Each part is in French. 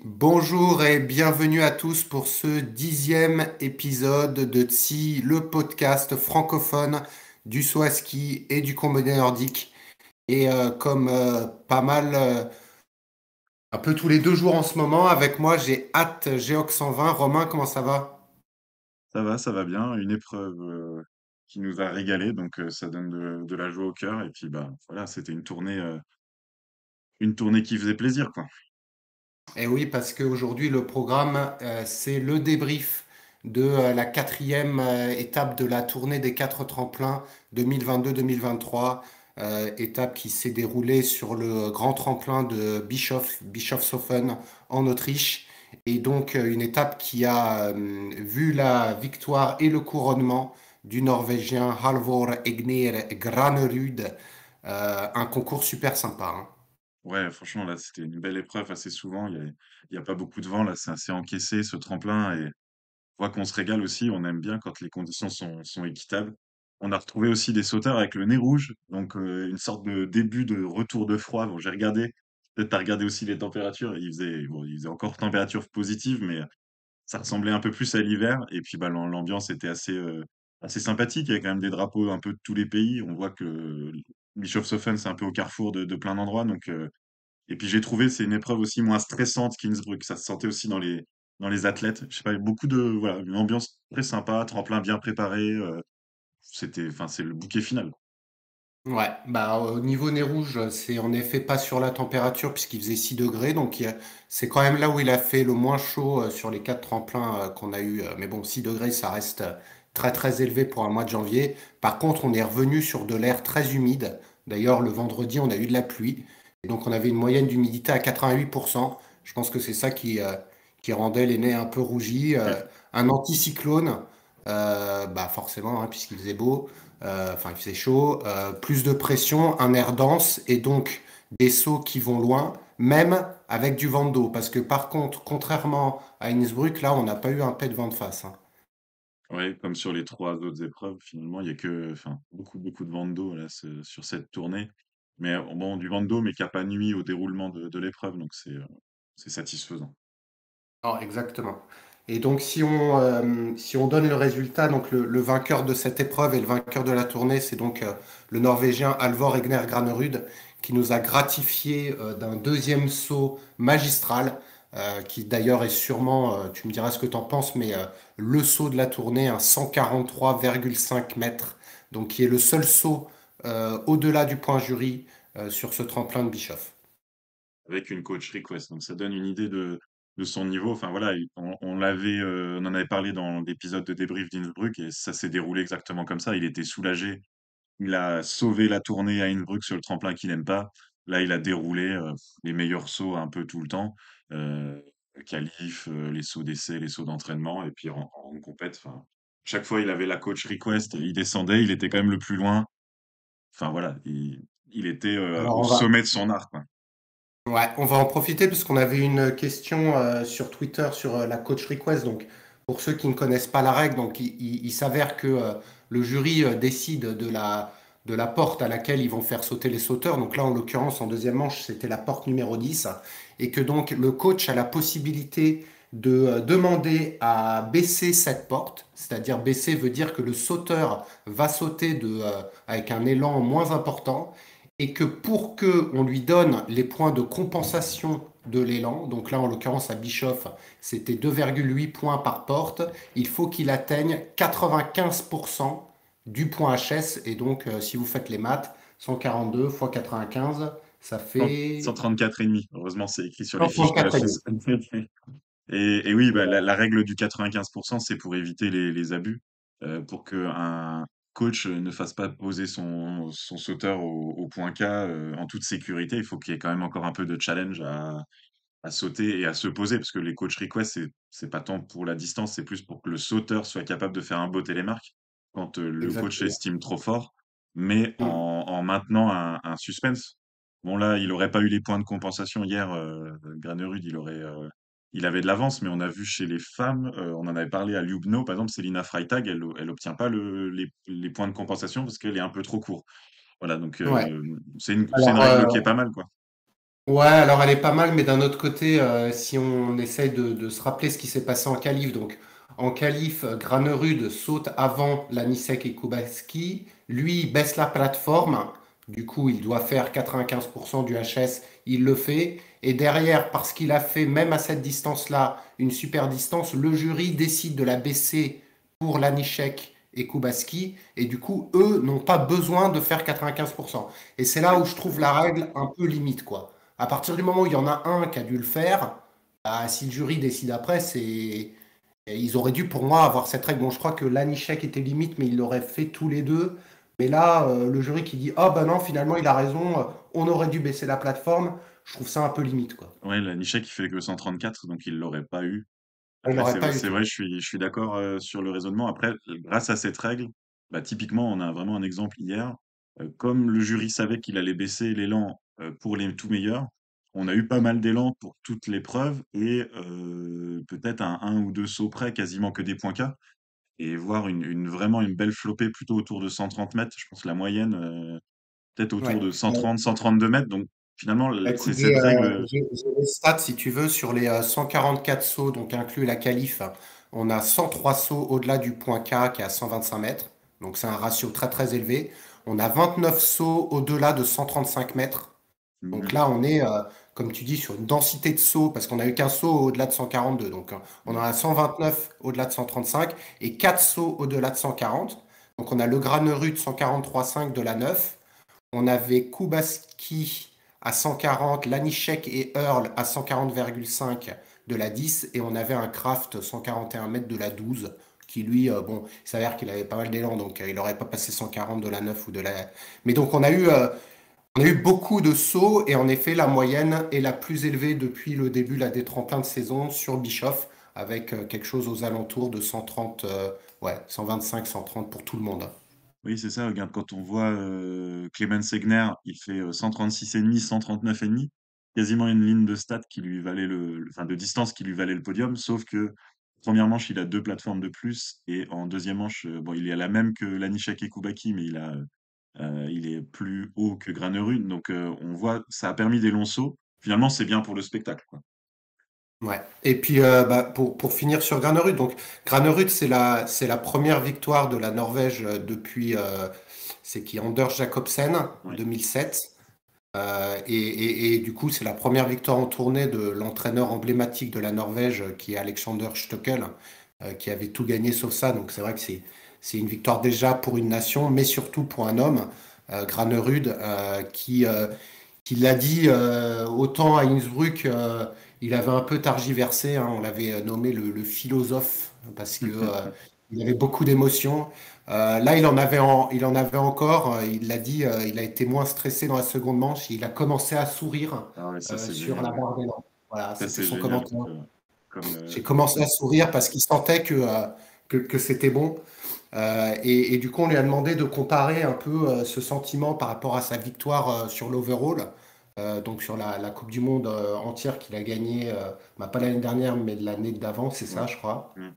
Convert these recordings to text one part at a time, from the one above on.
Bonjour et bienvenue à tous pour ce 10e épisode de Tsi, le podcast francophone du saut à ski et du combiné nordique. Comme pas mal, un peu tous les 2 jours en ce moment, avec moi j'ai hâte Géox 120. Romain, comment ça va? Ça va bien. Une épreuve qui nous a régalé, donc ça donne de la joie au cœur. Et puis bah voilà, c'était une tournée qui faisait plaisir, quoi. Et oui, parce qu'aujourd'hui, le programme, c'est le débrief de la 4e étape de la tournée des 4 tremplins 2022-2023, étape qui s'est déroulée sur le grand tremplin de Bischofshofen en Autriche. Et donc, une étape qui a vu la victoire et le couronnement du Norvégien Halvor Egner Granerud. Un concours super sympa, hein. Ouais, franchement, là, c'était une belle épreuve assez souvent. Il y a pas beaucoup de vent, là, c'est assez encaissé, ce tremplin. Et on voit qu'on se régale aussi. On aime bien quand les conditions sont équitables. On a retrouvé aussi des sauteurs avec le nez rouge, donc une sorte de début de retour de froid. Bon, j'ai regardé, peut-être t'as regardé aussi les températures. Il faisait encore température positive, mais ça ressemblait un peu plus à l'hiver. Et puis bah, l'ambiance était assez sympathique. Il y avait quand même des drapeaux un peu de tous les pays. On voit que Bischofshofen, c'est un peu au carrefour de plein d'endroits. Et puis j'ai trouvé c'est une épreuve aussi moins stressante qu'Innsbruck. Ça se sentait aussi dans les athlètes. Je sais pas, beaucoup voilà, une ambiance très sympa, tremplin bien préparé. Enfin, c'est le bouquet final. Ouais, bah au niveau nez rouge, c'est en effet pas sur la température puisqu'il faisait 6 degrés, donc c'est quand même là où il a fait le moins chaud sur les 4 tremplins qu'on a eu. Mais bon, 6 degrés, ça reste très très élevé pour un mois de janvier. Par contre, on est revenu sur de l'air très humide. D'ailleurs, le vendredi, on a eu de la pluie. Et donc, on avait une moyenne d'humidité à 88%. Je pense que c'est ça qui rendait les nez un peu rougis. Oui. Un anticyclone, bah forcément, hein, puisqu'il faisait beau. Enfin il faisait chaud, plus de pression, un air dense et donc des sauts qui vont loin, même avec du vent d'eau. Parce que par contre, contrairement à Innsbruck, là, on n'a pas eu un pet de vent de face, hein. Ouais, comme sur les trois autres épreuves, finalement, il y a enfin, beaucoup de vent d'eau là, sur cette tournée. Mais bon, du vent d'eau, mais qui a pas nui au déroulement de l'épreuve, donc c'est satisfaisant. Alors, exactement. Et donc, si on donne le résultat, donc le vainqueur de cette épreuve et le vainqueur de la tournée, c'est donc le Norvégien Halvor Egner Granerud, qui nous a gratifié d'un deuxième saut magistral, qui d'ailleurs est sûrement, tu me diras ce que tu en penses, mais le saut de la tournée, un 143,5 mètres, donc qui est le seul saut au-delà du point jury sur ce tremplin de Bischoff. Avec une coach request. Donc ça donne une idée de son niveau. Enfin voilà, on en avait parlé dans l'épisode de débrief d'Innsbruck et ça s'est déroulé exactement comme ça. Il était soulagé. Il a sauvé la tournée à Innsbruck sur le tremplin qu'il n'aime pas. Là, il a déroulé les meilleurs sauts un peu tout le temps. Euh, Qualif, les sauts d'essai, les sauts d'entraînement et puis en compète. Enfin, chaque fois, il avait la coach request, il descendait, il était quand même le plus loin. Enfin voilà, il était Alors au on va, sommet de son art, quoi. Ouais, on va en profiter parce qu'on avait une question sur Twitter sur la coach request. Donc, pour ceux qui ne connaissent pas la règle, donc il s'avère que le jury décide de la porte à laquelle ils vont faire sauter les sauteurs. Donc là, en l'occurrence, en deuxième manche, c'était la porte numéro 10. Et que donc le coach a la possibilité de demander à baisser cette porte. C'est-à-dire baisser veut dire que le sauteur va sauter avec un élan moins important et que pour que on lui donne les points de compensation de l'élan, donc là en l'occurrence à Bischoff, c'était 2,8 points par porte, il faut qu'il atteigne 95% du point HS, et donc si vous faites les maths, 142 fois 95, ça fait 134 et demi. Heureusement, c'est écrit sur les fiches de 134,5. HS. Et oui, Et, bah, la règle du 95%, c'est pour éviter les abus, pour qu'un coach ne fasse pas poser son sauteur au point K en toute sécurité. Il faut qu'il y ait quand même encore un peu de challenge à sauter et à se poser, parce que les coach requests, c'est pas tant pour la distance, c'est plus pour que le sauteur soit capable de faire un beau télémarque quand le coach exactement. estime trop fort, mais Mm. en maintenant un suspense. Bon là, il aurait pas eu les points de compensation hier, Granerud, il avait de l'avance, mais on a vu chez les femmes, on en avait parlé à Ljubno, par exemple, Célina Freitag, elle obtient pas les points de compensation parce qu'elle est un peu trop court. Voilà, donc Ouais. c'est une Alors, règle qui est pas mal, quoi. Ouais, alors elle est pas mal, mais d'un autre côté, si on essaye de se rappeler ce qui s'est passé en qualif, donc en qualif, Granerud saute avant Lanisek et Kubaski, lui il baisse la plateforme, du coup il doit faire 95% du HS, il le fait, et derrière, parce qu'il a fait même à cette distance-là une super distance, le jury décide de la baisser pour Lanisek et Kubaski, et du coup eux n'ont pas besoin de faire 95%. Et c'est là Oui, où je trouve la règle un peu limite, quoi. À partir du moment où il y en a un qui a dû le faire, bah, si le jury décide après, c'est ils auraient dû pour moi avoir cette règle. Bon, je crois que Lanichek était limite, mais ils l'auraient fait tous les deux. Mais là, le jury qui dit ah bah non, finalement il a raison, on aurait dû baisser la plateforme, je trouve ça un peu limite quoi. ouais, la Nichek, il fait que 134, donc il l'aurait pas eu. Il Après, n'aurait pas eu c'est tout. vrai, je suis d'accord sur le raisonnement. Après, grâce à cette règle, bah, typiquement, on a vraiment un exemple hier. Comme le jury savait qu'il allait baisser l'élan pour les tout meilleurs, on a eu pas mal d'élan pour toute l'épreuve et peut-être un ou deux sauts près, quasiment que des points K. Et voir vraiment une belle flopée plutôt autour de 130 mètres. Je pense que la moyenne, peut-être autour Ouais. de 130, 132 mètres. Donc finalement, Bah, c'est écoute, cette règle. j'ai les stats si tu veux sur les 144 sauts, donc inclus la qualif. On a 103 sauts au-delà du point K qui est à 125 mètres. Donc c'est un ratio très très élevé. On a 29 sauts au-delà de 135 mètres. Donc Mhm. là, on est, comme tu dis, sur une densité de sauts, parce qu'on n'a eu qu'un saut au-delà de 142. Donc on en Ouais. a 129 au-delà de 135 et 4 sauts au-delà de 140. Donc on a le Granerud 143,5 de la 9. On avait Kubaski à 140, Lanichek et Earl à 140,5 de la 10, et on avait un Kraft 141 mètres de la 12, qui lui, bon, il s'avère qu'il avait pas mal d'élan, donc il n'aurait pas passé 140 de la 9 ou de la... Mais donc on a eu beaucoup de sauts, et en effet, la moyenne est la plus élevée depuis le début là, des tremplins de saison sur Bischoff, avec quelque chose aux alentours de 130, ouais, 125, 130 pour tout le monde. Oui, c'est ça. Regarde, quand on voit Clemens Segner, il fait 136,5, 139,5, quasiment une ligne de stat qui lui valait enfin de distance qui lui valait le podium. Sauf que première manche, il a deux plateformes de plus, et en deuxième manche, bon, il est à la même que Lanishek et Koubaki, mais il est plus haut que Granerud. Donc on voit, ça a permis des longs sauts. Finalement, c'est bien pour le spectacle, quoi. Ouais. Et puis bah, pour finir sur Granerud, donc Granerud c'est la première victoire de la Norvège depuis c'est qui Anders Jacobsen Ouais. 2007. Et du coup c'est la première victoire en tournée de l'entraîneur emblématique de la Norvège qui est Alexander Støkel, qui avait tout gagné sauf ça. Donc c'est vrai que c'est une victoire déjà pour une nation, mais surtout pour un homme, Granerud, qui l'a dit autant à Innsbruck, il avait un peu tergiversé, hein, on l'avait nommé le philosophe parce que il avait beaucoup d'émotions. Là, il en avait encore. Il l'a dit, il a été moins stressé dans la seconde manche. Il a commencé à sourire Ah ouais, ça c'est sur génial. la Ouais. barre des Landes. Voilà, Ça c'était c'est son génial commentaire. comme, J'ai commencé à sourire parce qu'il sentait que c'était bon. Et du coup, on lui a demandé de comparer un peu ce sentiment par rapport à sa victoire sur l'overall, donc sur la Coupe du Monde entière qu'il a gagnée, bah, pas l'année dernière, mais l'année d'avant, c'est ça, ouais. je crois. Mm.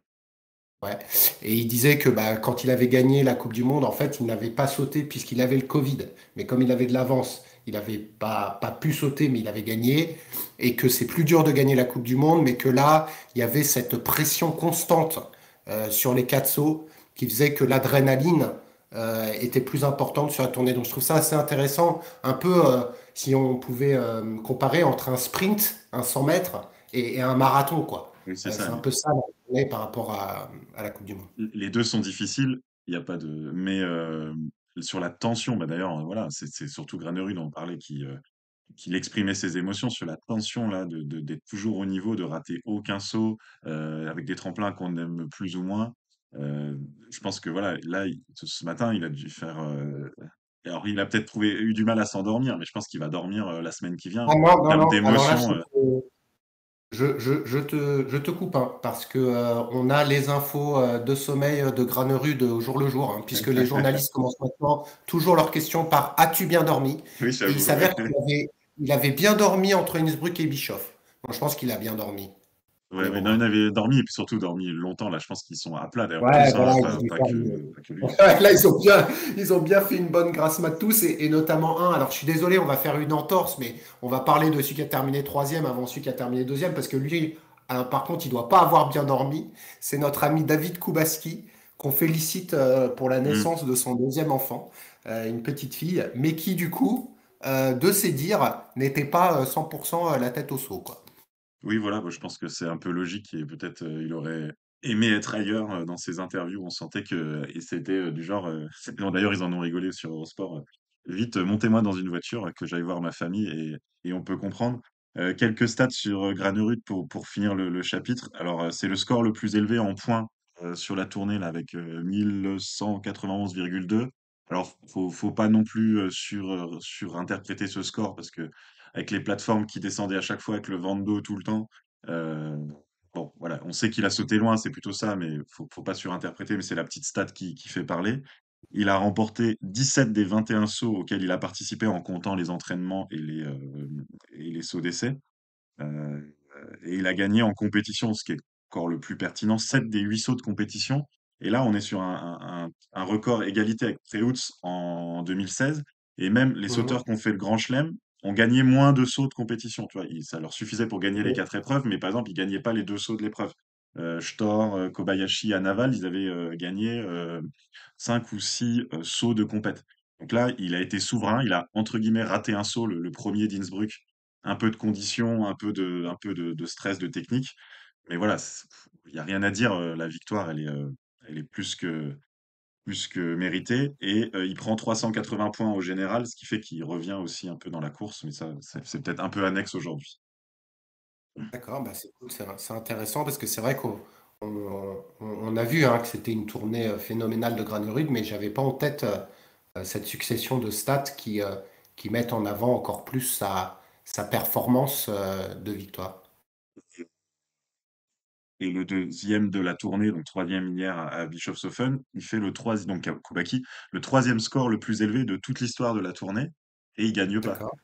Ouais. Et il disait que bah, quand il avait gagné la Coupe du Monde, en fait, il n'avait pas sauté puisqu'il avait le Covid. Mais comme il avait de l'avance, il n'avait pas pu sauter, mais il avait gagné. Et que c'est plus dur de gagner la Coupe du Monde, mais que là, il y avait cette pression constante sur les quatre sauts qui faisait que l'adrénaline était plus importante sur la tournée. Donc je trouve ça assez intéressant, un peu si on pouvait comparer entre un sprint, un 100 mètres, et un marathon, quoi. Oui, c'est ça. C'est un peu ça la tournée par rapport à la Coupe du Monde. Les 2 sont difficiles, il y a pas de mais sur la tension, bah, d'ailleurs, voilà, c'est surtout Granerud dont on parlait qui exprimait ses émotions sur la tension là d'être toujours au niveau, de rater aucun saut, avec des tremplins qu'on aime plus ou moins. Je pense que voilà, là, ce matin, il a dû faire, alors il a peut-être eu du mal à s'endormir, mais je pense qu'il va dormir, la semaine qui vient. Ah non, En non, termes non. Alors là, d'émotion, je te coupe hein, parce que on a les infos de sommeil de Granerud au jour le jour, hein, puisque les journalistes commencent maintenant toujours leurs questions par As-tu bien dormi? oui, Et il j'avoue, ouais. s'avère il avait bien dormi entre Innsbruck et Bischoff. Moi, je pense qu'il a bien dormi. Ouais, Mais ouais, bon, non, ils avaient dormi et puis surtout dormi longtemps. Là, je pense qu'ils sont à plat. D'ailleurs, ouais, tous, voilà, hein, ils ont dû pas faire que, pas que lui. Ouais, là, ils ont bien fait une bonne grasse mat tous, et notamment un. Alors, je suis désolé, on va faire une entorse, mais on va parler de celui qui a terminé troisième avant celui qui a terminé deuxième, parce que lui, par contre, il doit pas avoir bien dormi. C'est notre ami David Kubaski, qu'on félicite pour la Hmm. naissance de son deuxième enfant, une petite fille, mais qui, du coup, de ses dires, n'était pas 100% la tête au seau, quoi. Oui, voilà, bah, je pense que c'est un peu logique et peut-être il aurait aimé être ailleurs dans ses interviews. On sentait que et c'était du genre. Non, d'ailleurs, ils en ont rigolé sur Eurosport. Vite, montez-moi dans une voiture, que j'aille voir ma famille et on peut comprendre. Quelques stats sur Granerud pour finir le chapitre. Alors, c'est le score le plus élevé en points sur la tournée là, avec 1191,2. Alors, faut pas non plus surinterpréter ce score parce que avec les plateformes qui descendaient à chaque fois avec le vent de dos tout le temps. Euh, bon, voilà, on sait qu'il a sauté loin, c'est plutôt ça, mais faut pas surinterpréter, mais c'est la petite stat qui fait parler. Il a remporté 17 des 21 sauts auxquels il a participé en comptant les entraînements et les sauts d'essai. Euh, et il a gagné en compétition, ce qui est encore le plus pertinent, 7 des 8 sauts de compétition. Et là, on est sur un record égalité avec Preutz en 2016. Et même les sauteurs Mhm. qui ont fait le Grand Chelem ont gagné moins de sauts de compétition. Tu vois, ça leur suffisait pour gagner les Ok. 4 épreuves, mais par exemple, ils gagnaient pas les 2 sauts de l'épreuve. Storr, Kobayashi, à Naval, ils avaient gagné 5 ou 6 sauts de compète. Donc là, il a été souverain, il a entre guillemets raté un saut, le premier d'Innsbruck, un peu de conditions, un peu de stress, de technique. Mais voilà, il n'y a rien à dire. La victoire, elle est plus que méritée. Et il prend 380 points au général, ce qui fait qu'il revient aussi un peu dans la course. Mais ça, c'est peut-être un peu annexe aujourd'hui. D'accord, bah c'est cool, c'est intéressant parce que c'est vrai qu'on a vu, hein, que c'était une tournée phénoménale de Granerud, mais j'avais pas en tête cette succession de stats qui mettent en avant encore plus sa performance de victoire. Et le deuxième de la tournée, donc troisième hier à Bischofshofen, il fait le troisième, donc à Koubaki, le troisième score le plus élevé de toute l'histoire de la tournée, et il gagne pas. D'accord.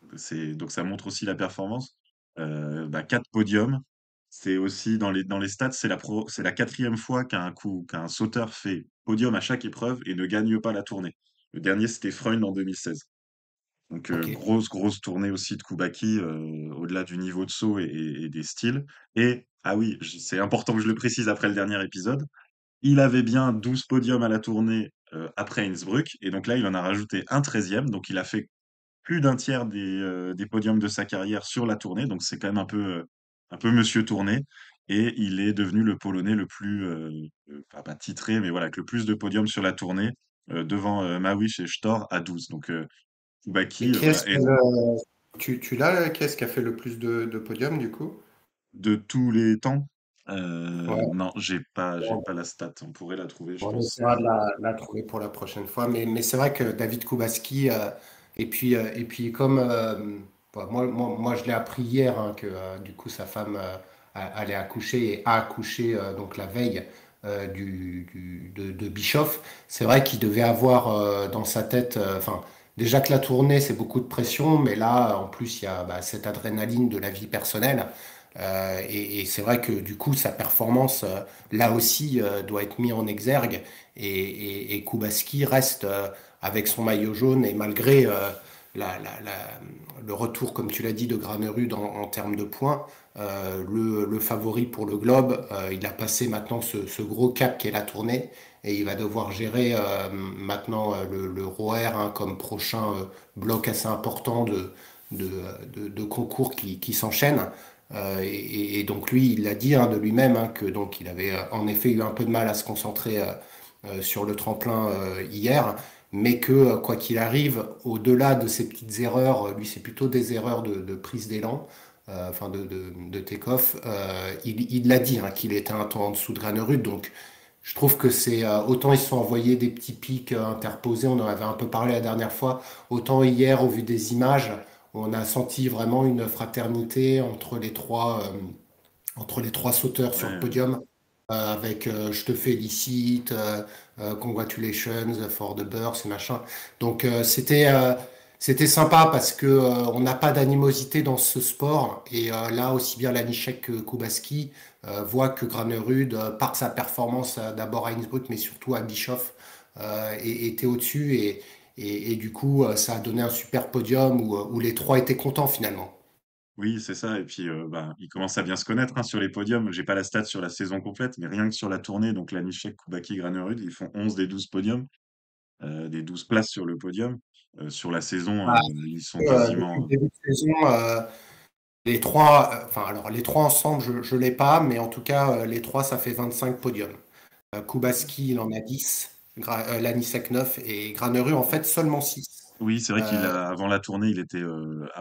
Donc ça montre aussi la performance. 4 podiums. C'est aussi dans les stats, c'est la quatrième fois qu'un sauteur fait podium à chaque épreuve et ne gagne pas la tournée. Le dernier, c'était Freund en 2016. Donc Ok. grosse tournée aussi de Koubaki, au-delà du niveau de saut et des styles. Et ah oui, c'est important que je le précise après le dernier épisode, il avait bien 12 podiums à la tournée après Innsbruck, et donc là il en a rajouté un 13e, donc il a fait plus d'un tiers des podiums de sa carrière sur la tournée, donc c'est quand même un peu Monsieur Tournée, et il est devenu le Polonais le plus, enfin, pas titré, mais voilà, avec le plus de podiums sur la tournée, devant Mawish et Storr à 12. Donc Mais Koubaki, qui est-ce voilà, qui a tu l'as, qui est-ce qui a fait le plus de podiums du coup? de tous les temps? Ouais, Non, j'ai bon, pas la stat. On pourrait la trouver, je on pense. essaiera de la trouver pour la prochaine fois. Mais c'est vrai que David Kubaski, et puis comme bon, moi, je l'ai appris hier, hein, que du coup sa femme allait accoucher et a accouché donc la veille de Bischoff. C'est vrai qu'il devait avoir dans sa tête, enfin déjà que la tournée c'est beaucoup de pression, mais là en plus il y a cette adrénaline de la vie personnelle. Et c'est vrai que du coup sa performance là aussi doit être mis en exergue, et Kubaski reste avec son maillot jaune, et malgré le retour, comme tu l'as dit, de Granerud en termes de points, le favori pour le Globe, il a passé maintenant ce gros cap qui est la tournée, et il va devoir gérer maintenant le ROR, hein, comme prochain bloc assez important de, de concours qui s'enchaînent. Et donc lui, il l'a dit, hein, de lui-même, hein, que donc il avait en effet eu un peu de mal à se concentrer sur le tremplin hier, mais que quoi qu'il arrive, au-delà de ces petites erreurs, lui c'est plutôt des erreurs de prise d'élan, enfin de take-off. Il l'a dit, hein, qu'il était un temps en dessous de Granerud, donc je trouve que c'est autant ils se sont envoyés des petits pics interposés, on en avait un peu parlé la dernière fois, autant hier au vu des images, on a senti vraiment une fraternité entre les trois sauteurs sur le Ouais, podium, avec je te félicite, congratulations for the birth et machin. Donc C'était sympa parce que on n'a pas d'animosité dans ce sport et là aussi bien Lanišek que Kubaski voient que Granerud, par sa performance d'abord à Innsbruck mais surtout à Bischoff, était au-dessus et du coup ça a donné un super podium où les trois étaient contents finalement. Oui, c'est ça et puis, bah, ils commencent à bien se connaître, hein, sur les podiums. J'ai pas la stat sur la saison complète, mais rien que sur la tournée, donc Lanišek, Kubaki, Granerud, ils font 11 des 12 podiums, des 12 places sur le podium. Sur la saison, Ah, ils sont depuis quasiment, le début de saison, les trois, enfin alors les trois ensemble je l'ai pas mais en tout cas les trois ça fait 25 podiums. Kubaski, il en a 10, Lanišek 9 et Granerud, en fait, seulement 6. oui, c'est vrai qu'il Euh, a avant la tournée, il était,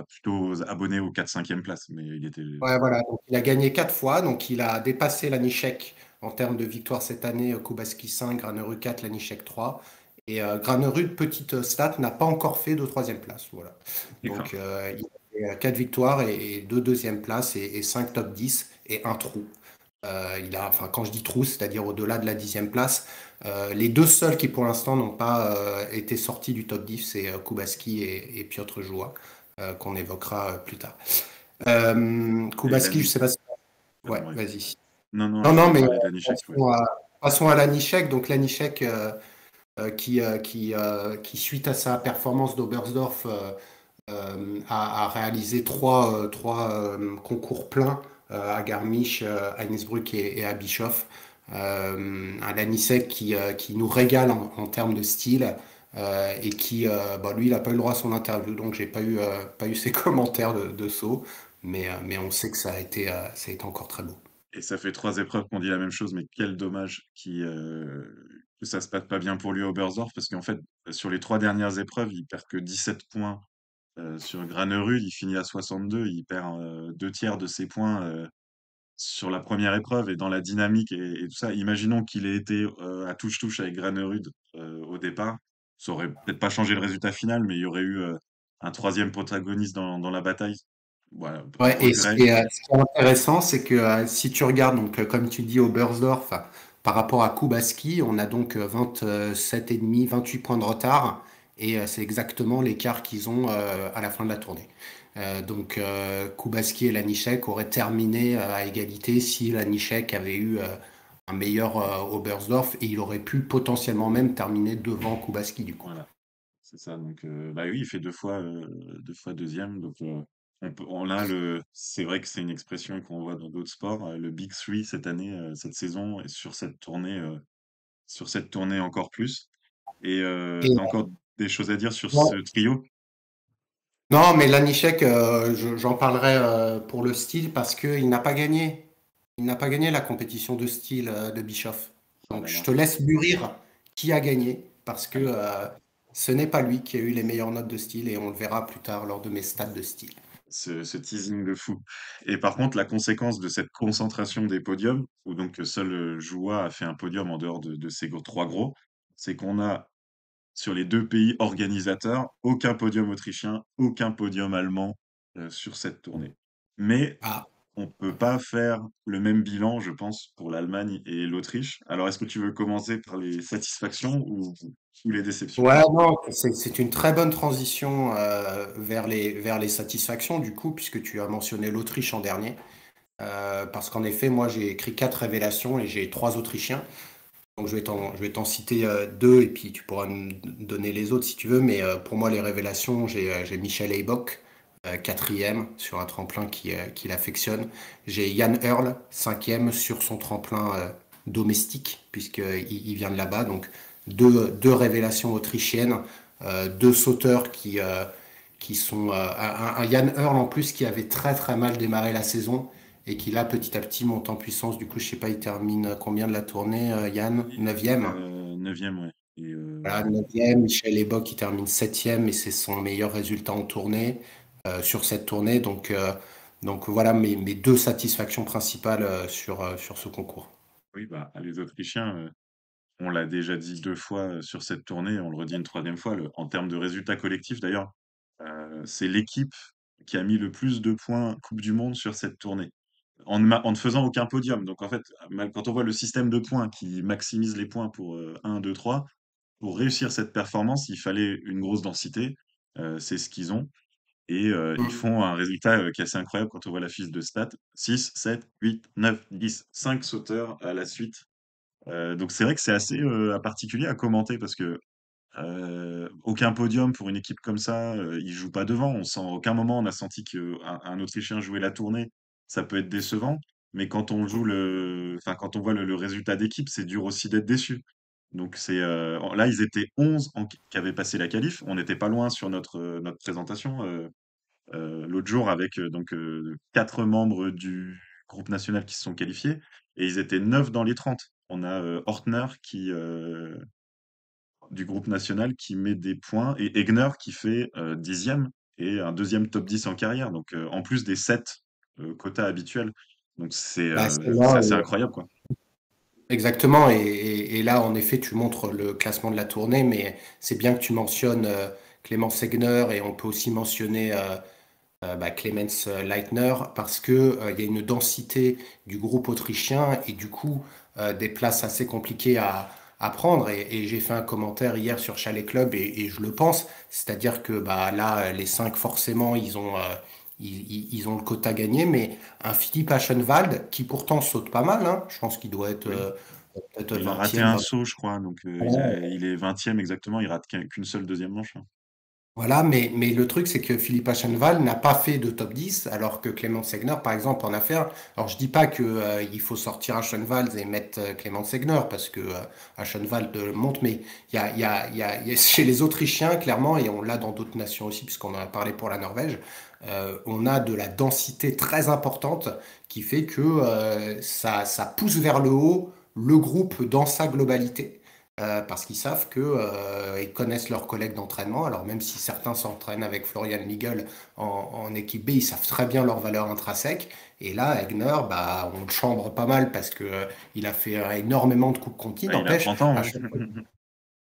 plutôt abonné aux 4-5e places, mais il était ouais, voilà. Donc, il a gagné 4 fois, donc il a dépassé Lanišek en termes de victoire cette année. Kubaski 5, Granerud 4, Lanišek 3. Et Granerud, petite stat, n'a pas encore fait de troisième place. Voilà. d'accord. Donc il a 4 victoires et 2 deuxième places et 5 top 10 et un trou. Enfin, quand je dis trou, c'est-à-dire au-delà de la dixième place, les deux seuls qui pour l'instant n'ont pas été sortis du top 10, c'est Kubaski et Piotr Joua, qu'on évoquera plus tard. Et Kubaski, je Lani sais pas si... Ouais, pardon, ouais. vas-y. Non, non, Non, je non, voulais mais parler de Lanišek, ouais. passons à Lanišek. Donc Lanišek, qui, suite à sa performance d'Oberstdorf, a réalisé trois concours pleins à Garmisch, à Innsbruck et à Bischoff. Un Lanišek qui nous régale en termes de style et qui, bah, lui, il n'a pas eu le droit à son interview, donc j'ai pas eu ses commentaires de saut, mais on sait que ça a été encore très beau. Et ça fait 3 épreuves qu'on dit la même chose, mais quel dommage que ça se passe pas bien pour lui à Oberstdorf, parce qu'en fait, sur les 3 dernières épreuves, il perd que 17 points, sur Granerud, il finit à 62, il perd, 2/3 de ses points, sur la première épreuve et dans la dynamique et tout ça. Imaginons qu'il ait été, à touche-touche avec Granerud, au départ. Ça aurait peut-être pas changé le résultat final, mais il y aurait eu, un 3e protagoniste dans la bataille. Voilà, Ouais, et regret. ce qui est intéressant, c'est que si tu regardes, donc, comme tu dis, au Oberstdorf, par rapport à Kubaski, on a donc 27,5, 28 points de retard, et c'est exactement l'écart qu'ils ont à la fin de la tournée. Donc Kubaski et Lanišek auraient terminé à égalité si Lanišek avait eu un meilleur Oberstdorf, et il aurait pu potentiellement même terminer devant Kubaski du coup. Voilà. C'est ça, donc bah, oui, il fait 2 fois 2e, donc on a c'est vrai que c'est une expression qu'on voit dans d'autres sports, le Big Three cette année, cette saison et sur cette tournée encore plus et Et, tu encore des choses à dire sur ce ouais. trio? Non, mais Lanišek, j'en parlerai pour le style parce qu'il n'a pas gagné. Il n'a pas gagné la compétition de style de Bischoff. Oh Donc là je là, te laisse mûrir qui a gagné parce que allez, ce n'est pas lui qui a eu les meilleures notes de style et on le verra plus tard lors de mes stats de style. ce teasing de fou et par contre, la conséquence de cette concentration des podiums, où donc seul, Joua a fait un podium en dehors de ces 3 gros, c'est qu'on a sur les 2 pays organisateurs, aucun podium autrichien, aucun podium allemand, sur cette tournée. Mais Ah, on peut pas faire le même bilan, je pense, pour l'Allemagne et l'Autriche. Alors est-ce que tu veux commencer par les satisfactions ou les déceptions? ouais, non, c'est une très bonne transition vers les satisfactions du coup, puisque tu as mentionné l'Autriche en dernier. Parce qu'en effet, moi j'ai écrit quatre révélations et j'ai trois Autrichiens. Donc je vais t'en citer deux et puis tu pourras me donner les autres si tu veux. Mais pour moi, les révélations, j'ai Michel Eybock, quatrième sur un tremplin qu'il affectionne. J'ai Jan Earl, cinquième sur son tremplin domestique, puisqu'il vient de là-bas. Donc deux révélations autrichiennes, deux sauteurs qui sont... un Jan Earl en plus qui avait très très mal démarré la saison et qui là petit à petit monte en puissance. Du coup, je sais pas, il termine combien de la tournée, Yann? Neuvième. 9e, ouais et Voilà, neuvième. Michel Leboc qui termine septième et c'est son meilleur résultat en tournée sur cette tournée. Donc voilà mes deux satisfactions principales sur ce concours. oui, bah, les Autrichiens, on l'a déjà dit 2 fois, sur cette tournée, on le redit une troisième fois, en termes de résultats collectifs d'ailleurs, c'est l'équipe qui a mis le plus de points Coupe du monde sur cette tournée, en ne faisant aucun podium. Donc en fait, quand on voit le système de points qui maximise les points pour 1, 2, 3, pour réussir cette performance, il fallait une grosse densité. c'est ce qu'ils ont et ils Mm. font un résultat, qui est assez incroyable quand on voit la fiche de stats. 6, 7, 8, 9, 10, 5 sauteurs à la suite. Donc c'est vrai que c'est assez, particulier à commenter parce que, aucun podium pour une équipe comme ça, ils jouent pas devant. On sent à aucun moment on a senti qu'un Autrichien jouait la tournée. Ça peut être décevant, mais quand on joue quand on voit le résultat d'équipe, c'est dur aussi d'être déçu. Donc là, ils étaient 11 qui avaient passé la qualif. On n'était pas loin sur notre présentation, l'autre jour avec, 4 membres du groupe national qui se sont qualifiés et ils étaient 9 dans les 30. On a, Ortner du groupe national qui met des points et Egner qui fait 10e et un deuxième top 10 en carrière, donc en plus des 7 quotas habituels. Donc Bah, c'est là, c'est assez incroyable, quoi. exactement. Et là, en effet, tu montres le classement de la tournée, mais c'est bien que tu mentionnes Clément Segner et on peut aussi mentionner Clemens Leitner parce que il y a une densité du groupe autrichien et du coup des places assez compliquées à prendre. Et j'ai fait un commentaire hier sur Chalet Club et je le pense, c'est-à-dire que bah, là, les cinq, forcément, ils ont le quota gagné, mais un Philippe Aschenwald qui pourtant saute pas mal, hein, je pense qu'il doit être Oui. peut-être Il a raté 20e, un 20. saut, je crois, donc il est 20e exactement, il rate qu'une seule deuxième manche, hein. Voilà, mais le truc, c'est que Philippe Achenval n'a pas fait de top 10, alors que Clément Segner, par exemple, en a fait un. Alors, je dis pas que, il faut sortir Achenval et mettre Clément Segner, parce que Achenval le monte, mais chez les Autrichiens, clairement, et on l'a dans d'autres nations aussi, puisqu'on en a parlé pour la Norvège, on a de la densité très importante qui fait que ça pousse vers le haut le groupe dans sa globalité parce qu'ils savent que ils connaissent leurs collègues d'entraînement. Alors même si certains s'entraînent avec Florian Nigel en équipe B, ils savent très bien leur valeur intrinsèque. Et là, Egner, bah, on le chambre pas mal parce que il a fait énormément de coupes conti. Ah, il a N'empêche, 30 ans, à oui. chaque fois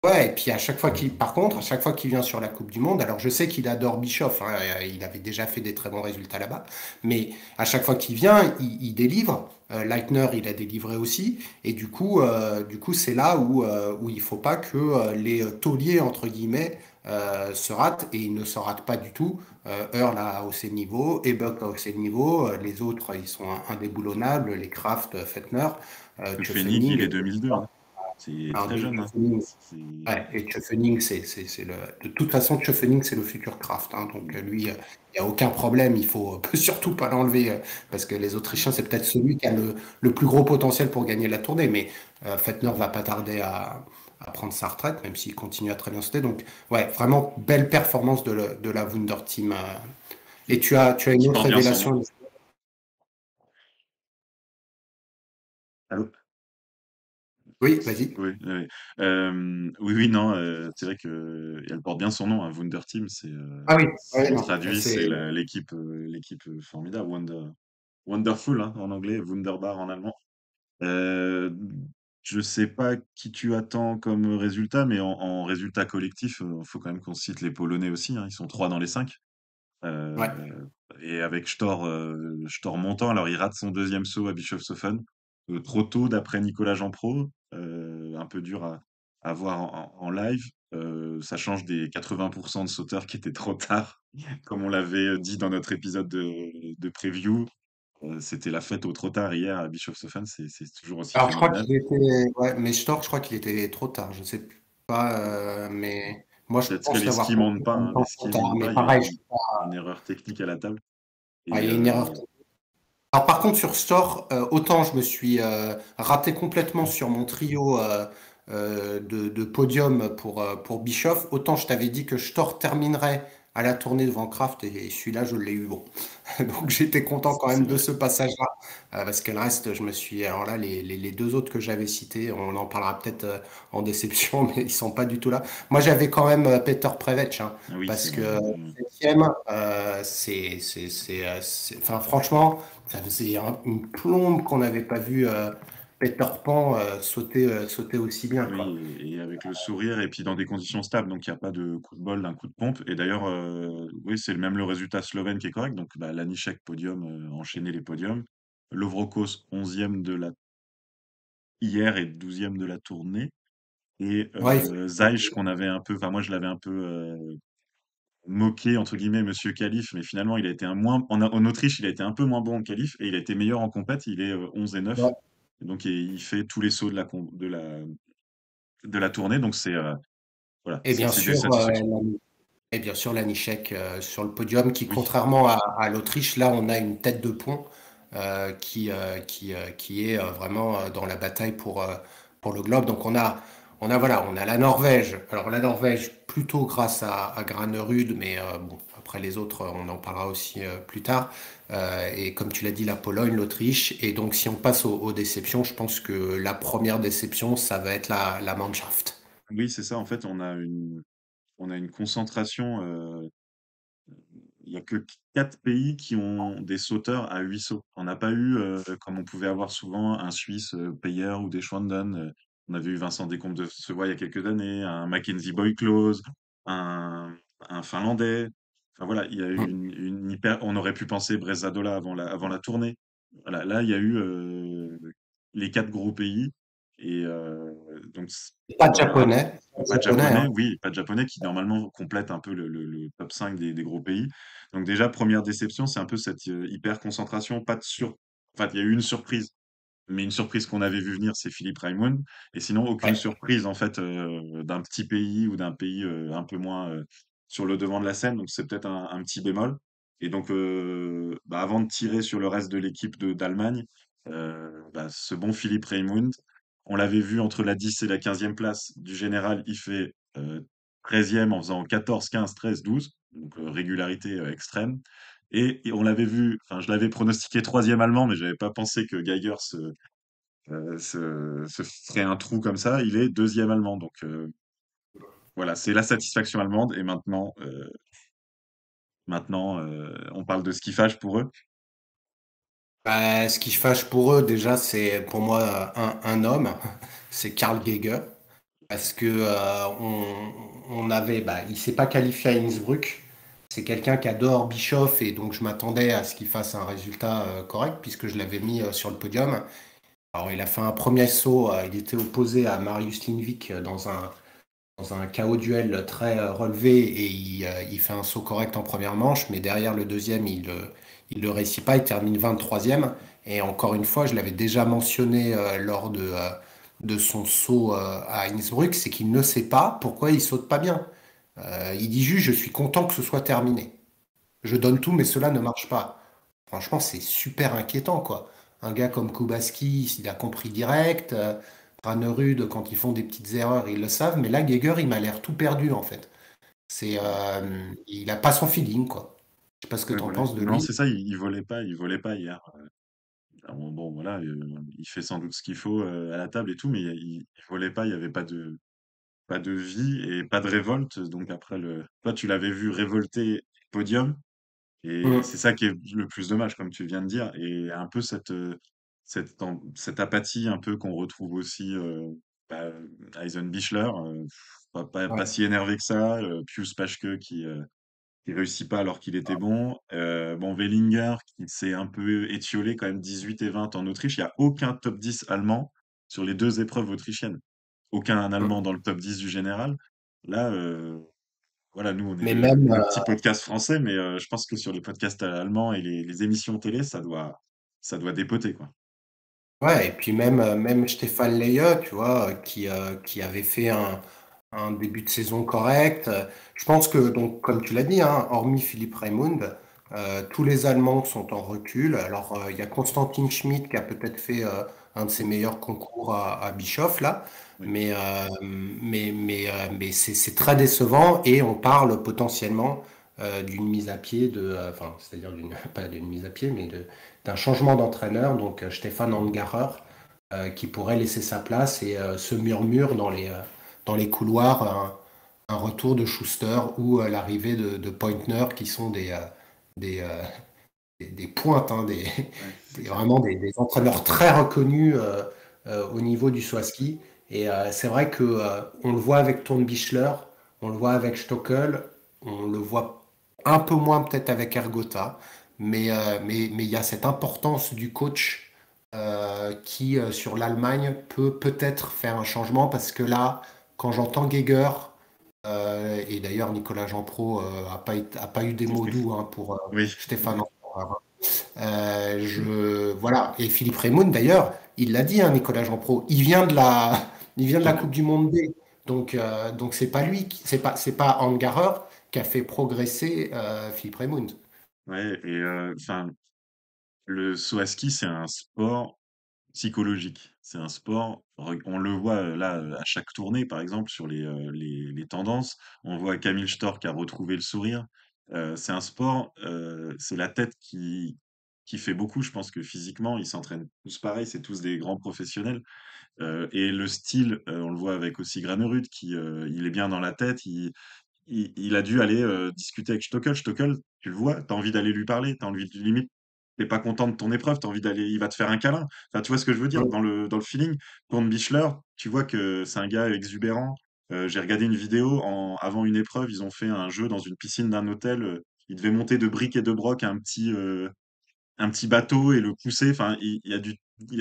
ouais, et puis à chaque fois par contre, à chaque fois qu'il vient sur la Coupe du Monde, alors je sais qu'il adore Bischoff, hein, il avait déjà fait des très bons résultats là-bas, mais à chaque fois qu'il vient, il délivre. Leitner, il a délivré aussi, et du coup, c'est là où il faut pas que les tauliers entre guillemets se ratent, et ils ne se ratent pas du tout. Earl a haussé le niveau, Ebuck a haussé le niveau, les autres ils sont indéboulonnables, les Kraft, Fettner, Le Phénix, il Tchefening. est 2002, hein. C'est Alors, très jeune, hein. ouais, et Tchefening, c'est le. De toute façon, Tchefening, c'est le futur Kraft, hein. Donc lui, il n'y a aucun problème. Il faut surtout pas l'enlever parce que les Autrichiens, c'est peut-être celui qui a le plus gros potentiel pour gagner la tournée. Mais Fettner va pas tarder à prendre sa retraite, même s'il continue à très bien sauter. Donc ouais, vraiment belle performance de la Wunder Team. Et tu as une Qui autre porte bien son nom. révélation. Allô? Oui, vas-y. Oui, oui, oui. Oui, oui, non, c'est vrai que elle porte bien son nom, hein, Wunder Team, Ah oui, si ouais, on non, traduit, c'est l'équipe formidable, Wonderful, hein, en anglais, Wunderbar en allemand. Heu, je sais pas qui tu attends comme résultat, mais en résultat collectif, faut quand même qu'on cite les Polonais aussi, hein, ils sont 3 dans les 5. ouais. Et avec Storr montant, alors il rate son deuxième saut à Bischofshofen, trop tôt d'après Nicolas Jeanpro, un peu dur à voir en live. Ça change des 80% de sauteurs qui étaient trop tard, comme on l'avait dit dans notre épisode de preview. C'était la fête au trop tard hier à Bischofshofen, c'est toujours aussi Alors, je crois phénoménal. qu'il était. Ouais, mais Stork, je crois qu'il était trop tard. Je ne sais pas. Mais moi, je Peut-être que pense les l'avoir skis compris montent pas, en même hein, les temps trop skis tard. montent Mais pas, il y a pareil, une erreur technique à la table. Et il y a une erreur. Alors, par contre, sur Stork, autant je me suis raté complètement sur mon trio de podium pour Bischoff, autant je t'avais dit que Stork terminerait à la tournée devant Kraft et celui-là, je l'ai eu bon. Donc j'étais content quand c'est même de vrai. ce passage-là, parce que le reste, je me suis. Alors là, les deux autres que j'avais cités, on en parlera peut-être en déception, mais ils sont pas du tout là. Moi, j'avais quand même Peter Prevec, hein, Ah oui, c'est parce vrai. que septième, enfin franchement, ça faisait une plombe qu'on n'avait pas vu Peter Pan sauter aussi bien, Oui, quoi. et avec le sourire et puis dans des conditions stables, donc il y a pas de coup de bol d'un coup de pompe et d'ailleurs, oui, c'est même le résultat slovène qui est correct, donc bah, Lanišek podium, enchaîner les podiums. Lovrokos 11e de la hier et 12e de la tournée et Ouais, Zajc qu'on avait un peu, enfin moi je l'avais un peu, moqué entre guillemets Monsieur Qualif, mais finalement il a été un moins en Autriche, il a été un peu moins bon en qualif et il a été meilleur en compète. Il est 11 et 9. Ouais. Et donc il fait tous les sauts de la tournée. Donc voilà, Et bien c'est des sûr, satisfactions. et bien sûr, Lanišek sur le podium, qui Oui, contrairement à l'Autriche, là, on a une tête de pont qui est vraiment dans la bataille pour le globe. Donc voilà, on a la Norvège. Alors la Norvège, plutôt grâce à Granerud, mais bon, après les autres, on en parlera aussi plus tard. Et comme tu l'as dit, la Pologne, l'Autriche. Et donc si on passe aux déceptions, je pense que la première déception, ça va être la Mannschaft. oui, c'est ça. En fait, on a une concentration. Il y a que 4 pays qui ont des sauteurs à 8 sauts. On n'a pas eu, comme on pouvait avoir souvent, un Suisse, Payer ou Deschwanden. On avait eu Vincent Descombes de Savoie il y a quelques années, un Mackenzie Boy-Klose, un, un Finlandais. Enfin voilà, il y a eu une hyper. On aurait pu penser Bresadola avant la tournée. Voilà, là, il y a eu les 4 gros pays. Et donc, Pas de voilà, japonais, pas de pas de japonais, japonais, hein. oui, pas de japonais qui normalement complète un peu le top 5 des gros pays. Donc déjà, première déception, c'est un peu cette hyper concentration, pas de sur. Enfin, il y a eu une surprise, mais une surprise qu'on avait vu venir, c'est Philippe Raimond. Et sinon, aucune Ouais. surprise en fait d'un petit pays ou d'un pays un peu moins sur le devant de la scène. Donc c'est peut-être un petit bémol. Et donc, bah, avant de tirer sur le reste de l'équipe d'Allemagne, bah, ce bon Philippe Raimond, on l'avait vu entre la 10 et la 15e place du général, il fait 13e en faisant 14, 15, 13, 12, donc régularité extrême. Et on l'avait vu, enfin je l'avais pronostiqué 3e allemand, mais j'avais pas pensé que Geiger se ferait un trou comme ça. Il est 2e allemand, donc voilà, c'est la satisfaction allemande. Et maintenant, on parle de skiffage pour eux. Bah, ce qui fâche pour eux, déjà, c'est pour moi un homme, c'est Karl Geiger, parce que on avait, bah, il s'est pas qualifié à Innsbruck. C'est quelqu'un qui adore Bischoff et donc je m'attendais à ce qu'il fasse un résultat correct puisque je l'avais mis sur le podium. Alors il a fait un premier saut, il était opposé à Marius Lindvik dans un KO duel très relevé et il fait un saut correct en première manche, mais derrière le deuxième, il le réussit pas, il termine 23e. Et encore une fois, je l'avais déjà mentionné lors de son saut à Innsbruck, c'est qu'il ne sait pas pourquoi il saute pas bien. Il dit juste, je suis content que ce soit terminé. Je donne tout, mais cela ne marche pas. Franchement, c'est super inquiétant, quoi. Un gars comme Kubaski, il a compris direct. Granerud, quand ils font des petites erreurs, ils le savent. Mais là, Geiger, il m'a l'air tout perdu, en fait. Il a pas son feeling, quoi. Je sais pas ce que Ouais, tu en voilà. penses de Non, lui. c'est ça, il volait pas hier. Bon, voilà, il fait sans doute ce qu'il faut à la table et tout, mais il volait pas, il y avait pas de vie et pas de révolte. Donc après toi, tu l'avais vu révolter podium. Et c'est Mm. ça qui est le plus dommage, comme tu viens de dire. Et un peu cette apathie un peu qu'on retrouve aussi bah, Eisenbichler, pas Ouais. si énervé que ça. Pius Paschke qui réussit pas alors qu'il était bon. Bon, Wellinger qui s'est un peu étiolé quand même 18 et 20 en Autriche. Il n'y a aucun top 10 allemand sur les 2 épreuves autrichiennes. Aucun Allemand Mm. dans le top 10 du général. Là, voilà, nous, on est Mais même, le petit podcast français, mais je pense que sur les podcasts allemands et les émissions télé, ça doit dépoter, quoi. ouais, et puis même Stéphane Leye, tu vois, qui avait fait un début de saison correct. Je pense que, donc, comme tu l'as dit, hein, hormis Philippe Raimund, tous les Allemands sont en recul. Alors, il y a Constantin Schmidt qui a peut-être fait un de ses Oui, meilleurs concours à Bischoff, là, oui, mais c'est très décevant et on parle potentiellement d'une mise à pied enfin, c'est-à-dire pas d'une mise à pied, mais d'un changement d'entraîneur, donc Stéphane mmh, Angerer, qui pourrait laisser sa place et se murmure dans les couloirs un retour de Schuster ou l'arrivée de Pointner qui sont des, euh, des pointes, hein, ouais, c'est clair. vraiment des entraîneurs très reconnus au niveau du saut à ski. Et c'est vrai que on le voit avec Turnbichler, on le voit avec Stockel, on le voit un peu moins peut-être avec Ergota, mais il y a cette importance du coach qui, sur l'Allemagne, peut peut-être faire un changement parce que là, quand j'entends Geiger, Et d'ailleurs, Nicolas Jean-Pro a pas eu des mots doux hein, pour Oui, Stéphane. Voilà. Et Philippe Raymonde, d'ailleurs, il l'a dit, hein, Nicolas Jean-Pro, il vient de la Coupe du Monde B. Donc c'est pas lui, c'est pas Angarer qui a fait progresser Philippe Raymonde. ouais, et enfin, le saut à ski, c'est un sport psychologique. C'est un sport, on le voit là à chaque tournée, par exemple, sur les tendances. On voit Camille Storr qui a retrouvé le sourire. C'est un sport, c'est la tête qui fait beaucoup. Je pense que physiquement, ils s'entraînent tous pareil, c'est tous des grands professionnels. Et le style, on le voit avec aussi Granerud, il est bien dans la tête. Il a dû aller discuter avec Stockel. Stockel, tu le vois, tu as envie d'aller lui parler, tu as envie de limite, t'es pas content de ton épreuve, tu as envie d'aller, il va te faire un câlin. Enfin, tu vois ce que je veux dire dans le feeling. Bichler, tu vois que c'est un gars exubérant. J'ai regardé une vidéo avant une épreuve, ils ont fait un jeu dans une piscine d'un hôtel. Ils devaient monter de briques et de broc un petit bateau et le pousser. Enfin, il y